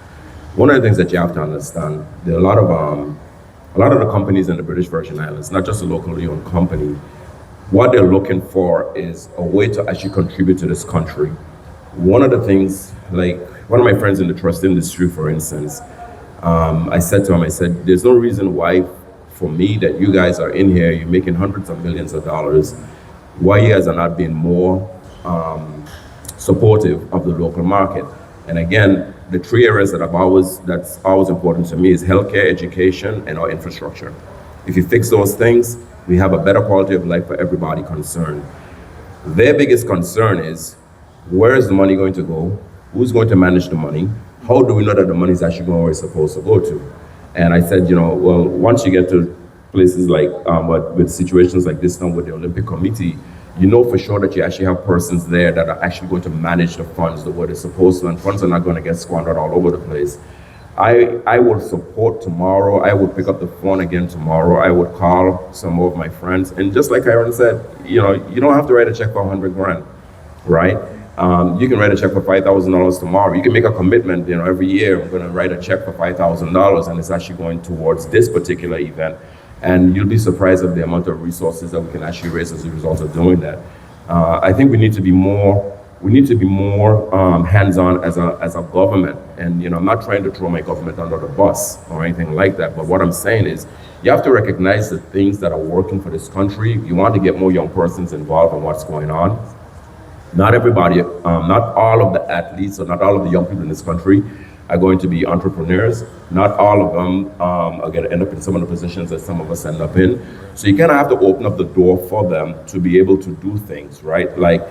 One of the things that you have to understand, there are a lot of the companies in the British Virgin Islands, not just a locally owned company, what they're looking for is a way to actually contribute to this country. One of the things, like one of my friends in the trust industry, for instance, I said to him, I said, there's no reason why for me that you guys are in here, you're making hundreds of millions of dollars, why you guys are not being more supportive of the local market. And again, the three areas that's always important to me is healthcare, education, and our infrastructure. If you fix those things, we have a better quality of life for everybody concerned. Their biggest concern is, where is the money going to go? Who's going to manage the money? How do we know that the money is actually going where it's supposed to go to? And I said, well, once you get to places like, with situations like this now with the Olympic Committee, you know for sure that you actually have persons there that are actually going to manage the funds the way they're supposed to, and funds are not going to get squandered all over the place. I will support tomorrow. I would pick up the phone again tomorrow. I would call some of my friends. And just like Kyron said, you don't have to write a check for 100 grand, right? You can write a check for $5,000 tomorrow. You can make a commitment, every year I'm going to write a check for $5,000 and it's actually going towards this particular event. And you'll be surprised at the amount of resources that we can actually raise as a result of doing that. I think we need to be more hands-on as a government. And I'm not trying to throw my government under the bus or anything like that, but what I'm saying is you have to recognize the things that are working for this country. You want to get more young persons involved in what's going on. Not everybody, not all of the athletes or not all of the young people in this country are going to be entrepreneurs. Not all of them are going to end up in some of the positions that some of us end up in. So you kind of have to open up the door for them to be able to do things, right? Like,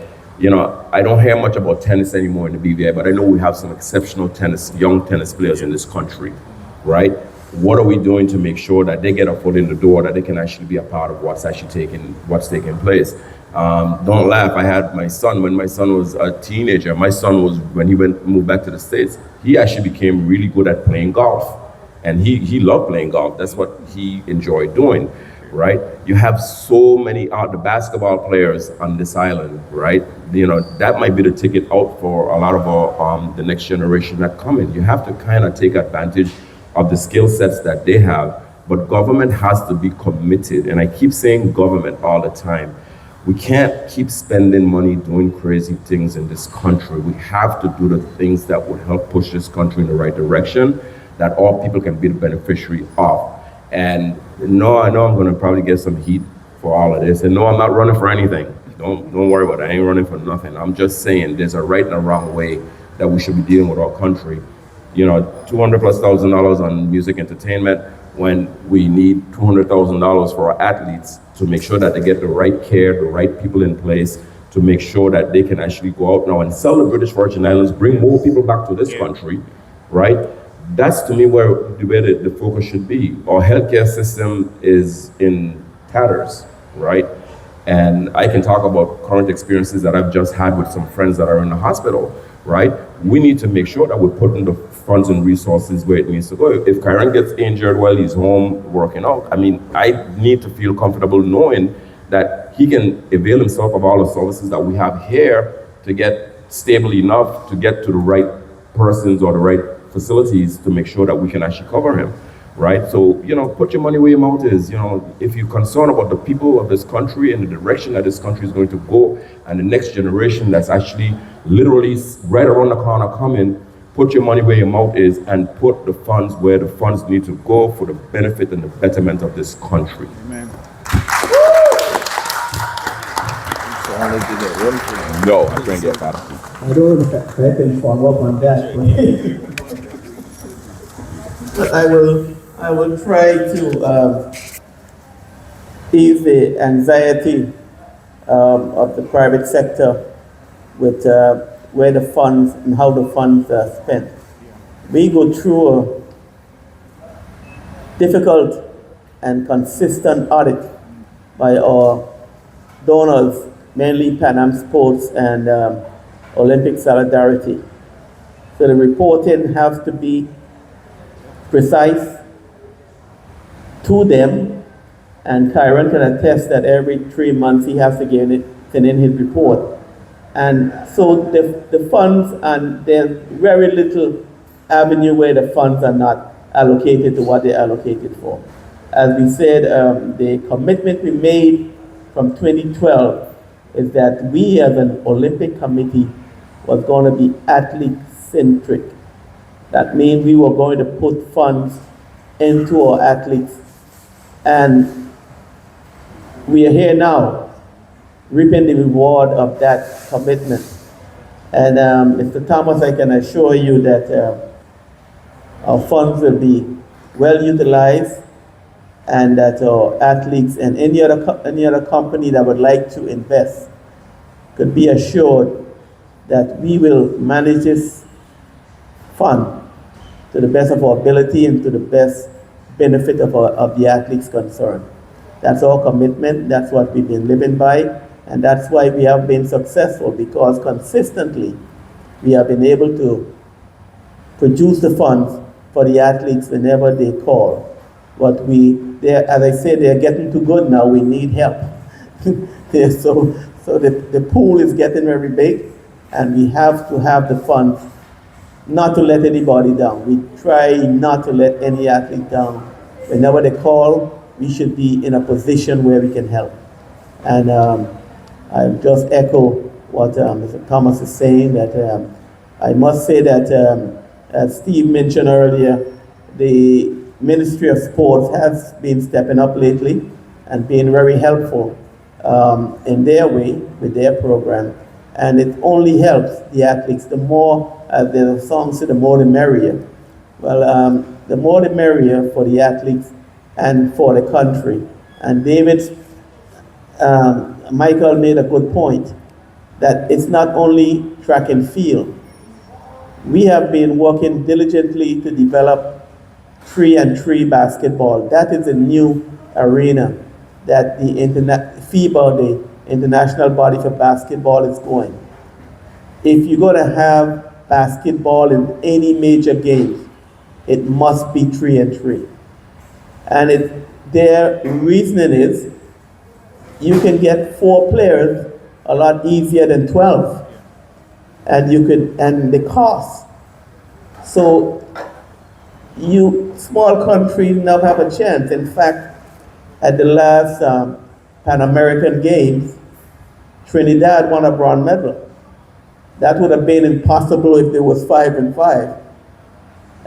I don't hear much about tennis anymore in the BVI, but I know we have some exceptional young tennis players in this country, right? What are we doing to make sure that they get a foot in the door, that they can actually be a part of what's taking place? Don't laugh. I had my son, when my son was a teenager, when he moved back to the States, he actually became really good at playing golf. And he loved playing golf. That's what he enjoyed doing, right? You have so many the basketball players on this island, right? That might be the ticket out for a lot of the next generation that come in. You have to kind of take advantage of the skill sets that they have, but government has to be committed. And I keep saying government all the time. We can't keep spending money doing crazy things in this country. We have to do the things that would help push this country in the right direction, that all people can be the beneficiary of. And no, I know I'm going to probably get some heat for all of this. And no, I'm not running for anything. Don't worry about it. I ain't running for nothing. I'm just saying there's a right and a wrong way that we should be dealing with our country. $200,000+ on music entertainment, when we need $200,000 for our athletes to make sure that they get the right care, the right people in place, to make sure that they can actually go out now and sell the British Virgin Islands, bring more people back to this country, right? That's to me where the focus should be. Our healthcare system is in tatters, right? And I can talk about current experiences that I've just had with some friends that are in the hospital, right? We need to make sure that we're putting the funds and resources where it needs to go. If Kyron gets injured while he's home working out, I need to feel comfortable knowing that he can avail himself of all the services that we have here to get stable enough to get to the right persons or the right facilities to make sure that we can actually cover him, right? So, put your money where your mouth is. If you're concerned about the people of this country and the direction that this country is going to go, and the next generation that's actually literally right around the corner coming, put your money where your mouth is and put the funds where the funds need to go for the benefit and the betterment of this country. Amen. No, I can't get that. I don't know if I can follow up on that. But I will try to ease the anxiety of the private sector with where the funds and how the funds are spent. We go through a difficult and consistent audit by our donors, mainly Pan Am Sports and Olympic Solidarity. So the reporting has to be precise to them, and Kyron can attest that every 3 months he has to send in his report. And so the funds, and there's very little avenue where the funds are not allocated to what they're allocated for. As we said, the commitment we made from 2012 is that we as an Olympic committee was going to be athlete-centric. That means we were going to put funds into our athletes. And we are here now, reaping the reward of that commitment. And Mr. Thomas, I can assure you that our funds will be well utilized, and that our athletes and any other company that would like to invest could be assured that we will manage this fund to the best of our ability and to the best benefit of the athletes concerned. That's our commitment, that's what we've been living by, and that's why we have been successful, because consistently we have been able to produce the funds for the athletes whenever they call. But as I said, they're getting too good now, we need help. So the pool is getting very big, and we have to have the funds not to let anybody down. We try not to let any athlete down. Whenever they call, we should be in a position where we can help. And I just echo what Mr. Thomas is saying, that I must say that, as Steve mentioned earlier, the Ministry of Sports has been stepping up lately and being very helpful in their way with their program. And it only helps the athletes. The more, as the song said, the more the merrier. Well, the more the merrier for the athletes and for the country. And Michael made a good point, that it's not only track and field. We have been working diligently to develop 3-on-3 basketball. That is a new arena that the FIBA, the International Body for Basketball, is going. If you're going to have basketball in any major game, it must be 3-on-3. And their reasoning is, you can get 4 players a lot easier than 12. And the cost. So small countries now have a chance. In fact, at the last Pan American Games, Trinidad won a bronze medal. That would have been impossible if there was 5-on-5.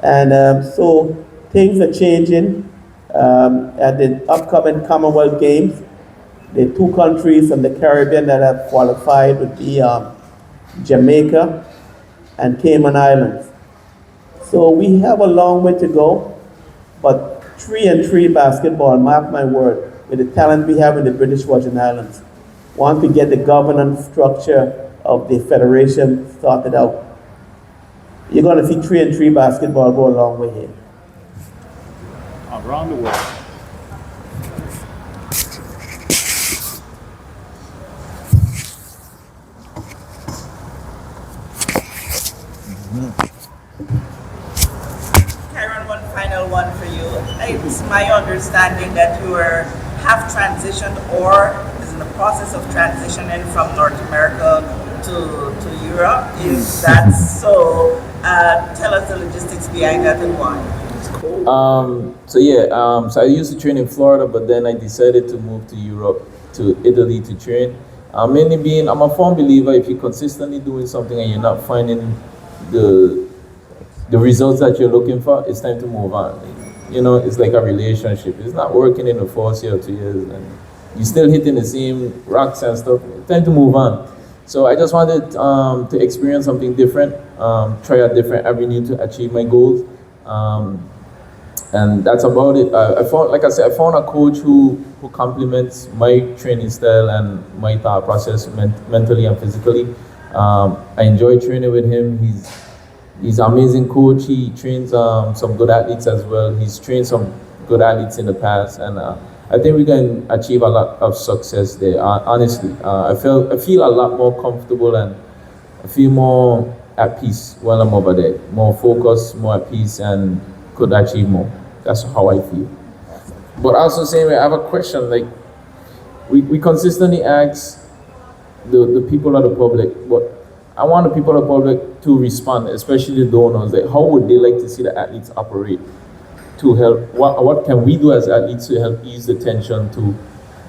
And so things are changing. At the upcoming Commonwealth Games, the 2 countries from the Caribbean that have qualified would be Jamaica and Cayman Islands. So we have a long way to go, but 3-on-3 basketball, mark my word, with the talent we have in the British Virgin Islands, once we get the governance structure of the federation sorted out, you're going to see 3-on-3 basketball go a long way here. Around the world. Kyron, one final one for you. It's my understanding that you have transitioned or is in the process of transitioning from North America to Europe. Is that so? Tell us the logistics behind that and why. So I used to train in Florida, but then I decided to move to Europe, to Italy to train. Mainly being, I'm a firm believer, if you're consistently doing something and you're not finding the results that you're looking for, it's time to move on. You know, it's like a relationship. It's not working in the first year or 2 years, and you're still hitting the same rocks and stuff. Time to move on. So I just wanted to experience something different, try a different avenue to achieve my goals. And that's about it. I found a coach who complements my training style and my thought process mentally and physically. I enjoy training with him. He's an amazing coach. He trains some good athletes as well. He's trained some good athletes in the past, and I think we can achieve a lot of success there. Honestly, I feel a lot more comfortable and I feel more at peace while I'm over there. More focused, more at peace, and could achieve more. That's how I feel. But also saying, I have a question. Like, we consistently ask the people of the public, but I want the people of the public to respond, especially the donors. Like, how would they like to see the athletes operate to help? What can we do as athletes to help ease the tension to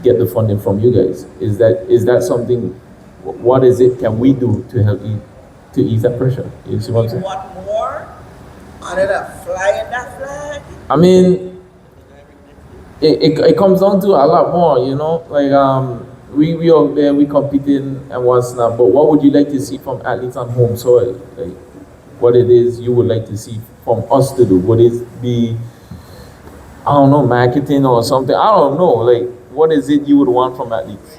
get the funding from you guys? Is that something? What is it can we do to help to ease that pressure? You see what I'm saying? What more? Other than flying that flag? I mean, it comes down to a lot more, you know. Like we out there, we competing and what's not. But what would you like to see from athletes on home soil? Like, what it is you would like to see from us to do? Would it be, I don't know, marketing or something? I don't know. Like, what is it you would want from athletes?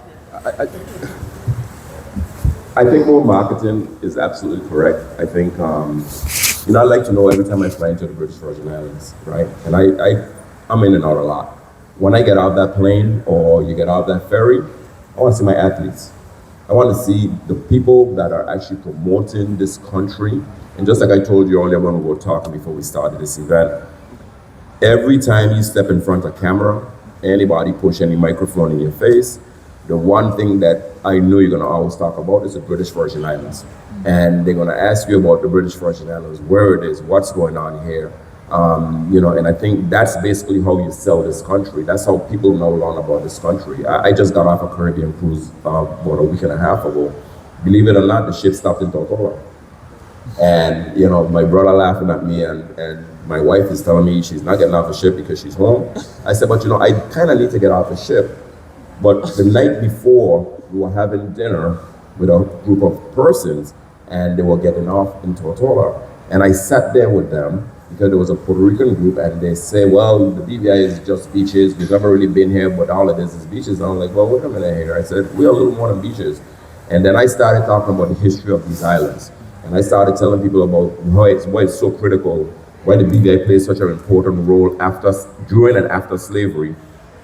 I think more marketing is absolutely correct. I think, you know, I like to know every time I fly into the British Virgin Islands, right? And I'm in and out a lot. When I get out of that plane or you get out of that ferry, I want to see my athletes. I want to see the people that are actually promoting this country. And just like I told you earlier when we were talking before we started this event, every time you step in front of camera, anybody push any microphone in your face, the one thing that I know you're going to always talk about is the British Virgin Islands. And they're going to ask you about the British Virgin Islands, where it is, what's going on here. You know, and I think that's basically how you sell this country. That's how people know learn about this country. I just got off a Caribbean cruise about a week and a half ago. Believe it or not, the ship stopped in Tortola. And, you know, my brother laughing at me and my wife is telling me she's not getting off the ship because she's home. I said, but you know, I kind of need to get off the ship. But the night before, we were having dinner with a group of persons and they were getting off in Tortola. And I sat there with them because there was a Puerto Rican group and they say, well, the BVI is just beaches. We've never really been here, but all of this is beaches. And I'm like, well, wait a minute here. I said, we're a little more than beaches. And then I started talking about the history of these islands. And I started telling people about why it's so critical, why the BVI plays such an important role during and after slavery.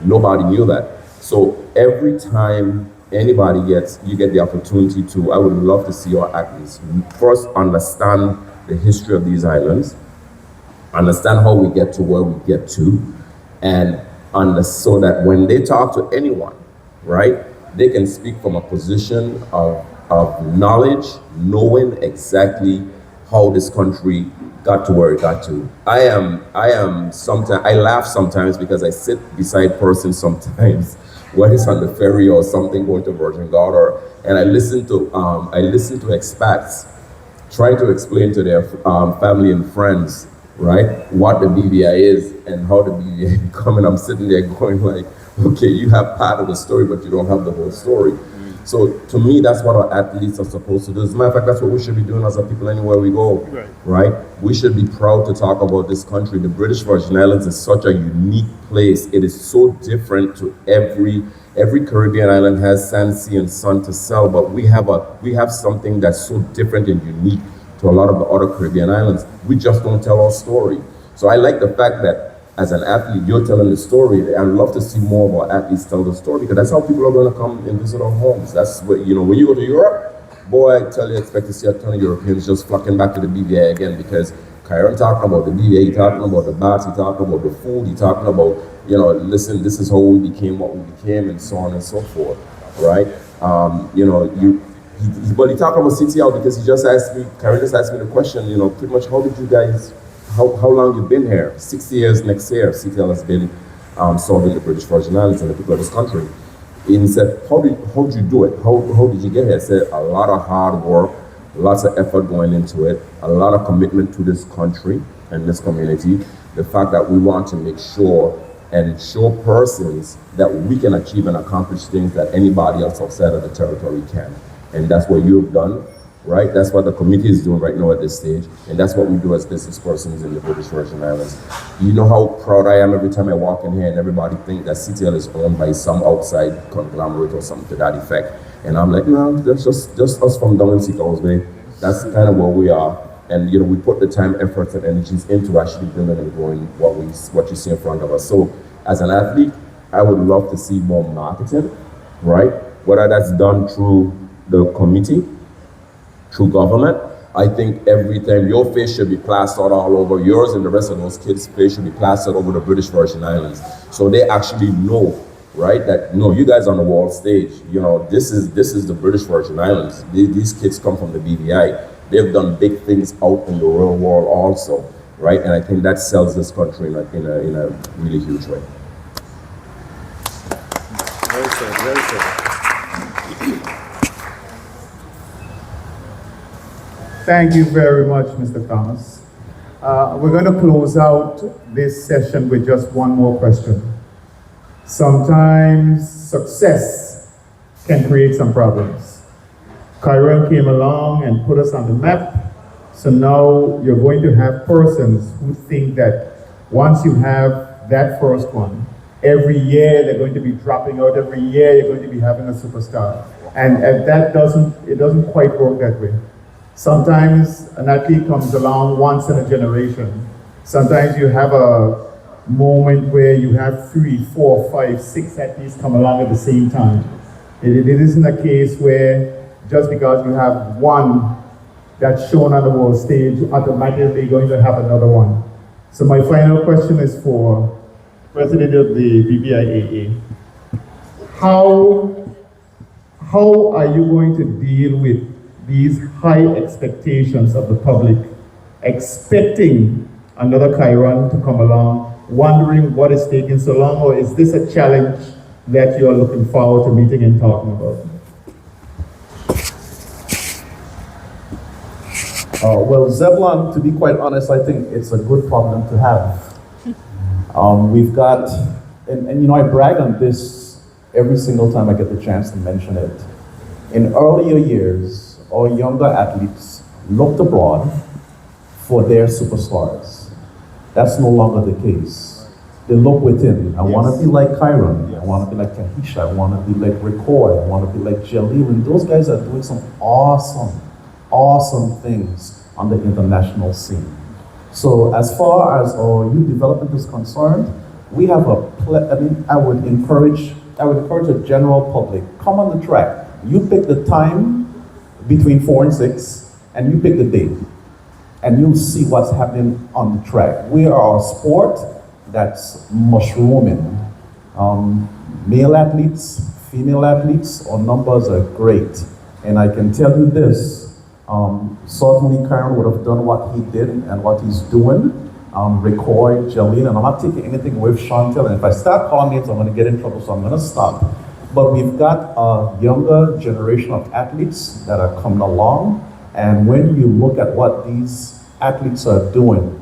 Nobody knew that. So every time you get the opportunity to, I would love to see our athletes first understand the history of these islands, understand how we get to where we get to, and so that when they talk to anyone, right, they can speak from a position of knowledge, knowing exactly how this country got to where it got to. I laugh sometimes because I sit beside persons sometimes, whether it's on the ferry or something going to Virgin Gorda, and I listen to expats trying to explain to their family and friends, right, what the BVI is and how the BVI become, and I'm sitting there going like, okay, you have part of the story, but you don't have the whole story. So to me, that's what our athletes are supposed to do. As a matter of fact, that's what we should be doing as a people anywhere we go, right? We should be proud to talk about this country. The British Virgin Islands is such a unique place. It is so different to every Caribbean island has sand, sea, and sun to sell, but we have something that's so different and unique to a lot of the other Caribbean islands. We just don't tell our story. So I like the fact that as an athlete, you're telling the story. I'd love to see more of our athletes tell the story because that's how people are going to come and visit our homes. That's what, you know, when you go to Europe, boy, I tell you, expect to see a ton of Europeans just flocking back to the BVI again because Kyron talking about the BVI, he talking about the baths, he talking about the food, he talking about, you know, listen, this is how we became what we became and so on and so forth, right? You know, but he talked about CTL because he just asked me, Kyron just asked me the question, you know, pretty much how did you guys, how long you've been here? 60 years next year, CTL has been serving the British Virgin Islands and the people of this country. And he said, how did you do it? How did you get here? I said, a lot of hard work, lots of effort going into it, a lot of commitment to this country and this community. The fact that we want to make sure and show persons that we can achieve and accomplish things that anybody else outside of the territory can. And that's what you've done, right? That's what the committee is doing right now at this stage. And that's what we do as business persons in the British Virgin Islands. You know how proud I am every time I walk in here and everybody thinks that CTL is owned by some outside conglomerate or something to that effect. And I'm like, no, that's just us from down in Seacoast Bay. That's kind of where we are. And you know, we put the time, efforts, and energies into actually building and growing what you see in front of us. So as an athlete, I would love to see more marketed, right? Whether that's done through the committee, through government. I think every time your face should be plastered all over yours and the rest of those kids' face should be plastered over the British Virgin Islands. So they actually know, right, that no, you guys on the world stage, you know, this is the British Virgin Islands. These kids come from the BVI. They've done big things out in the real world also, right? And I think that sells this country in a really huge way. Very good, very good. Thank you very much, Mr. Thomas. We're going to close out this session with just one more question. Sometimes success can create some problems. Kyron came along and put us on the map. So now you're going to have persons who think that once you have that first one, every year they're going to be dropping out, every year you're going to be having a superstar. And that doesn't quite work that way. Sometimes an athlete comes along once in a generation. Sometimes you have a moment where you have 3, 4, 5, 6 athletes come along at the same time. It isn't a case where just because you have one that's shown on the world stage, automatically going to have another one. So my final question is for President of the BVIAA. How are you going to deal with these high expectations of the public, expecting another Kyron to come along, wondering what is taking so long, or is this a challenge that you're looking forward to meeting and talking about? Well, Zebulon, to be quite honest, I think it's a good problem to have. We've got, and you know, I brag on this every single time I get the chance to mention it. In earlier years, our younger athletes looked abroad for their superstars. That's no longer the case. They look within. I want to be like Kyron. I want to be like Kahisha. I want to be like Rikoy. I want to be like Jalil. And those guys are doing some awesome things on the international scene. So as far as our youth development is concerned, we have I would encourage the general public, come on the track. You pick the time between 4 and 6, and you pick the date, and you'll see what's happening on the track. We are a sport that's mushrooming. Male athletes, female athletes, our numbers are great. And I can tell you this, certainly Kyron would have done what he did and what he's doing. Rikoy, Jalil, and I'm not taking anything away from Chantel, and if I start calling names, I'm going to get in trouble, so I'm going to stop. But we've got a younger generation of athletes that are coming along, and when you look at what these athletes are doing,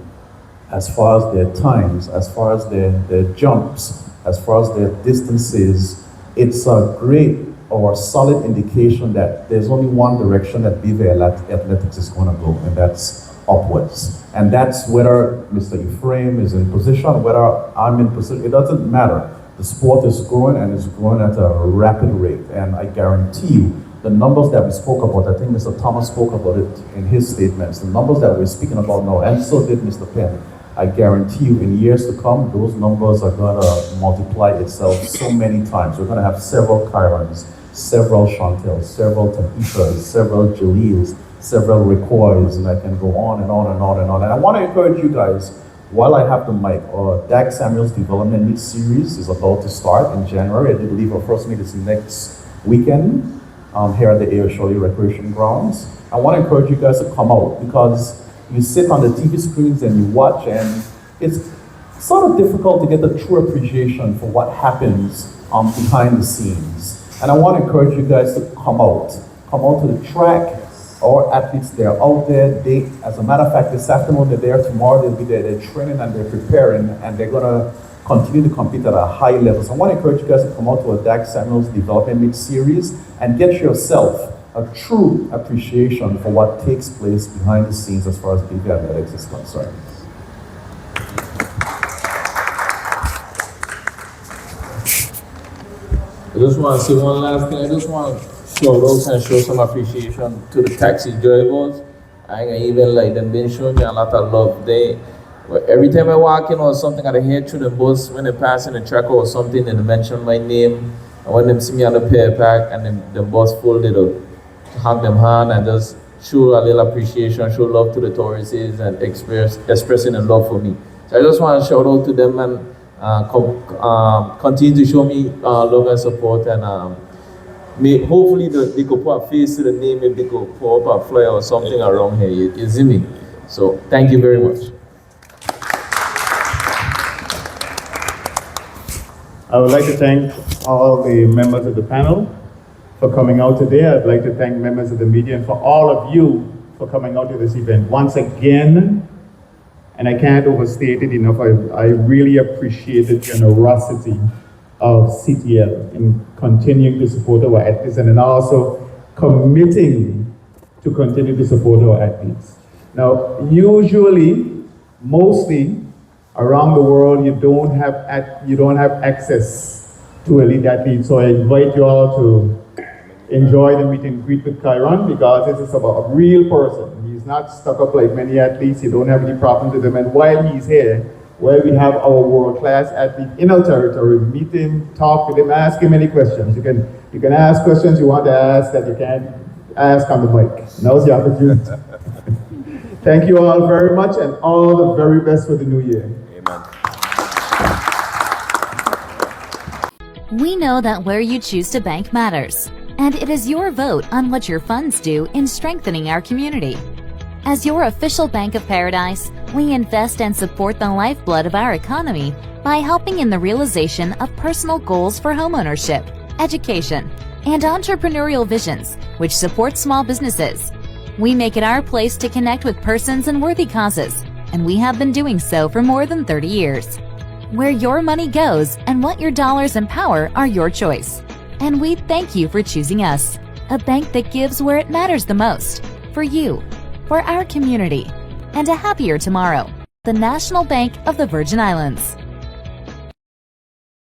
as far as their times, as far as their jumps, as far as their distances, it's a great or solid indication that there's only one direction that BVI athletics is going to go, and that's upwards. And that's whether Mr. Ephraim is in position, whether I'm in position, it doesn't matter. The sport is growing, and it's growing at a rapid rate. And I guarantee you, the numbers that we spoke about, I think Mr. Thomas spoke about it in his statements, the numbers that we're speaking about now, and so did Mr. Penn, I guarantee you in years to come, those numbers are going to multiply itself so many times. We're going to have several Kyrons, several Chantels, several Tahishas, several Jalils, several Rikoys, and I can go on and on and on and on. And I want to encourage you guys, while I have the mic, our Dag Samuels Development Meet Series is about to start in January. I do believe our first meet is next weekend here at the Air Shirley Recreation Grounds. I want to encourage you guys to come out, because you sit on the TV screens and you watch, and it's sort of difficult to get the true appreciation for what happens behind the scenes. And I want to encourage you guys to come out to the track. Our athletes, they're out there. As a matter of fact, this afternoon they're there, tomorrow they'll be there. They're training and they're preparing, and they're going to continue to compete at a high level. So I want to encourage you guys to come out to a Dag Samuels Development Meet Series and get yourself a true appreciation for what takes place behind the scenes as far as BVI athletics is concerned. I just want to say one last thing. I just want to shout out and show some appreciation to the taxi drivers. I even like them been showing me a lot of love. But every time I walk in or something, I hear through the bus when they pass in the track or something, and they mention my name. And when they see me on the pair pack and the bus full, they do hug them hand and just show a little appreciation, show love to the tourists and expressing a love for me. So I just want to shout out to them and continue to show me love and support, and hopefully they could put a face to the name if they could put up a flyer or something around here. You see me? So thank you very much. I would like to thank all the members of the panel for coming out today. I'd like to thank members of the media and for all of you for coming out to this event. Once again, and I can't overstate it enough, I really appreciate the generosity of CTL in continuing to support our athletes and then also committing to continue to support our athletes. Now, usually, mostly around the world, you don't have access to elite athletes. So I invite you all to enjoy the meet and greet with Kyron, because this is about a real person. He's not stuck up like many athletes. You don't have any problems with him. And while he's here, while we have our world-class athlete in our territory, meet him, talk with him, ask him any questions. You can ask questions you want to ask that you can't ask on the mic. Now's the opportunity. Thank you all very much, and all the very best for the new year. Amen. We know that where you choose to bank matters, and it is your vote on what your funds do in strengthening our community. As your official Bank of Paradise, we invest and support the lifeblood of our economy by helping in the realization of personal goals for homeownership, education, and entrepreneurial visions, which support small businesses. We make it our place to connect with persons and worthy causes, and we have been doing so for more than 30 years. Where your money goes and what your dollars empower are your choice. And we thank you for choosing us, a bank that gives where it matters the most, for you, for our community, and a happier tomorrow. The National Bank of the Virgin Islands.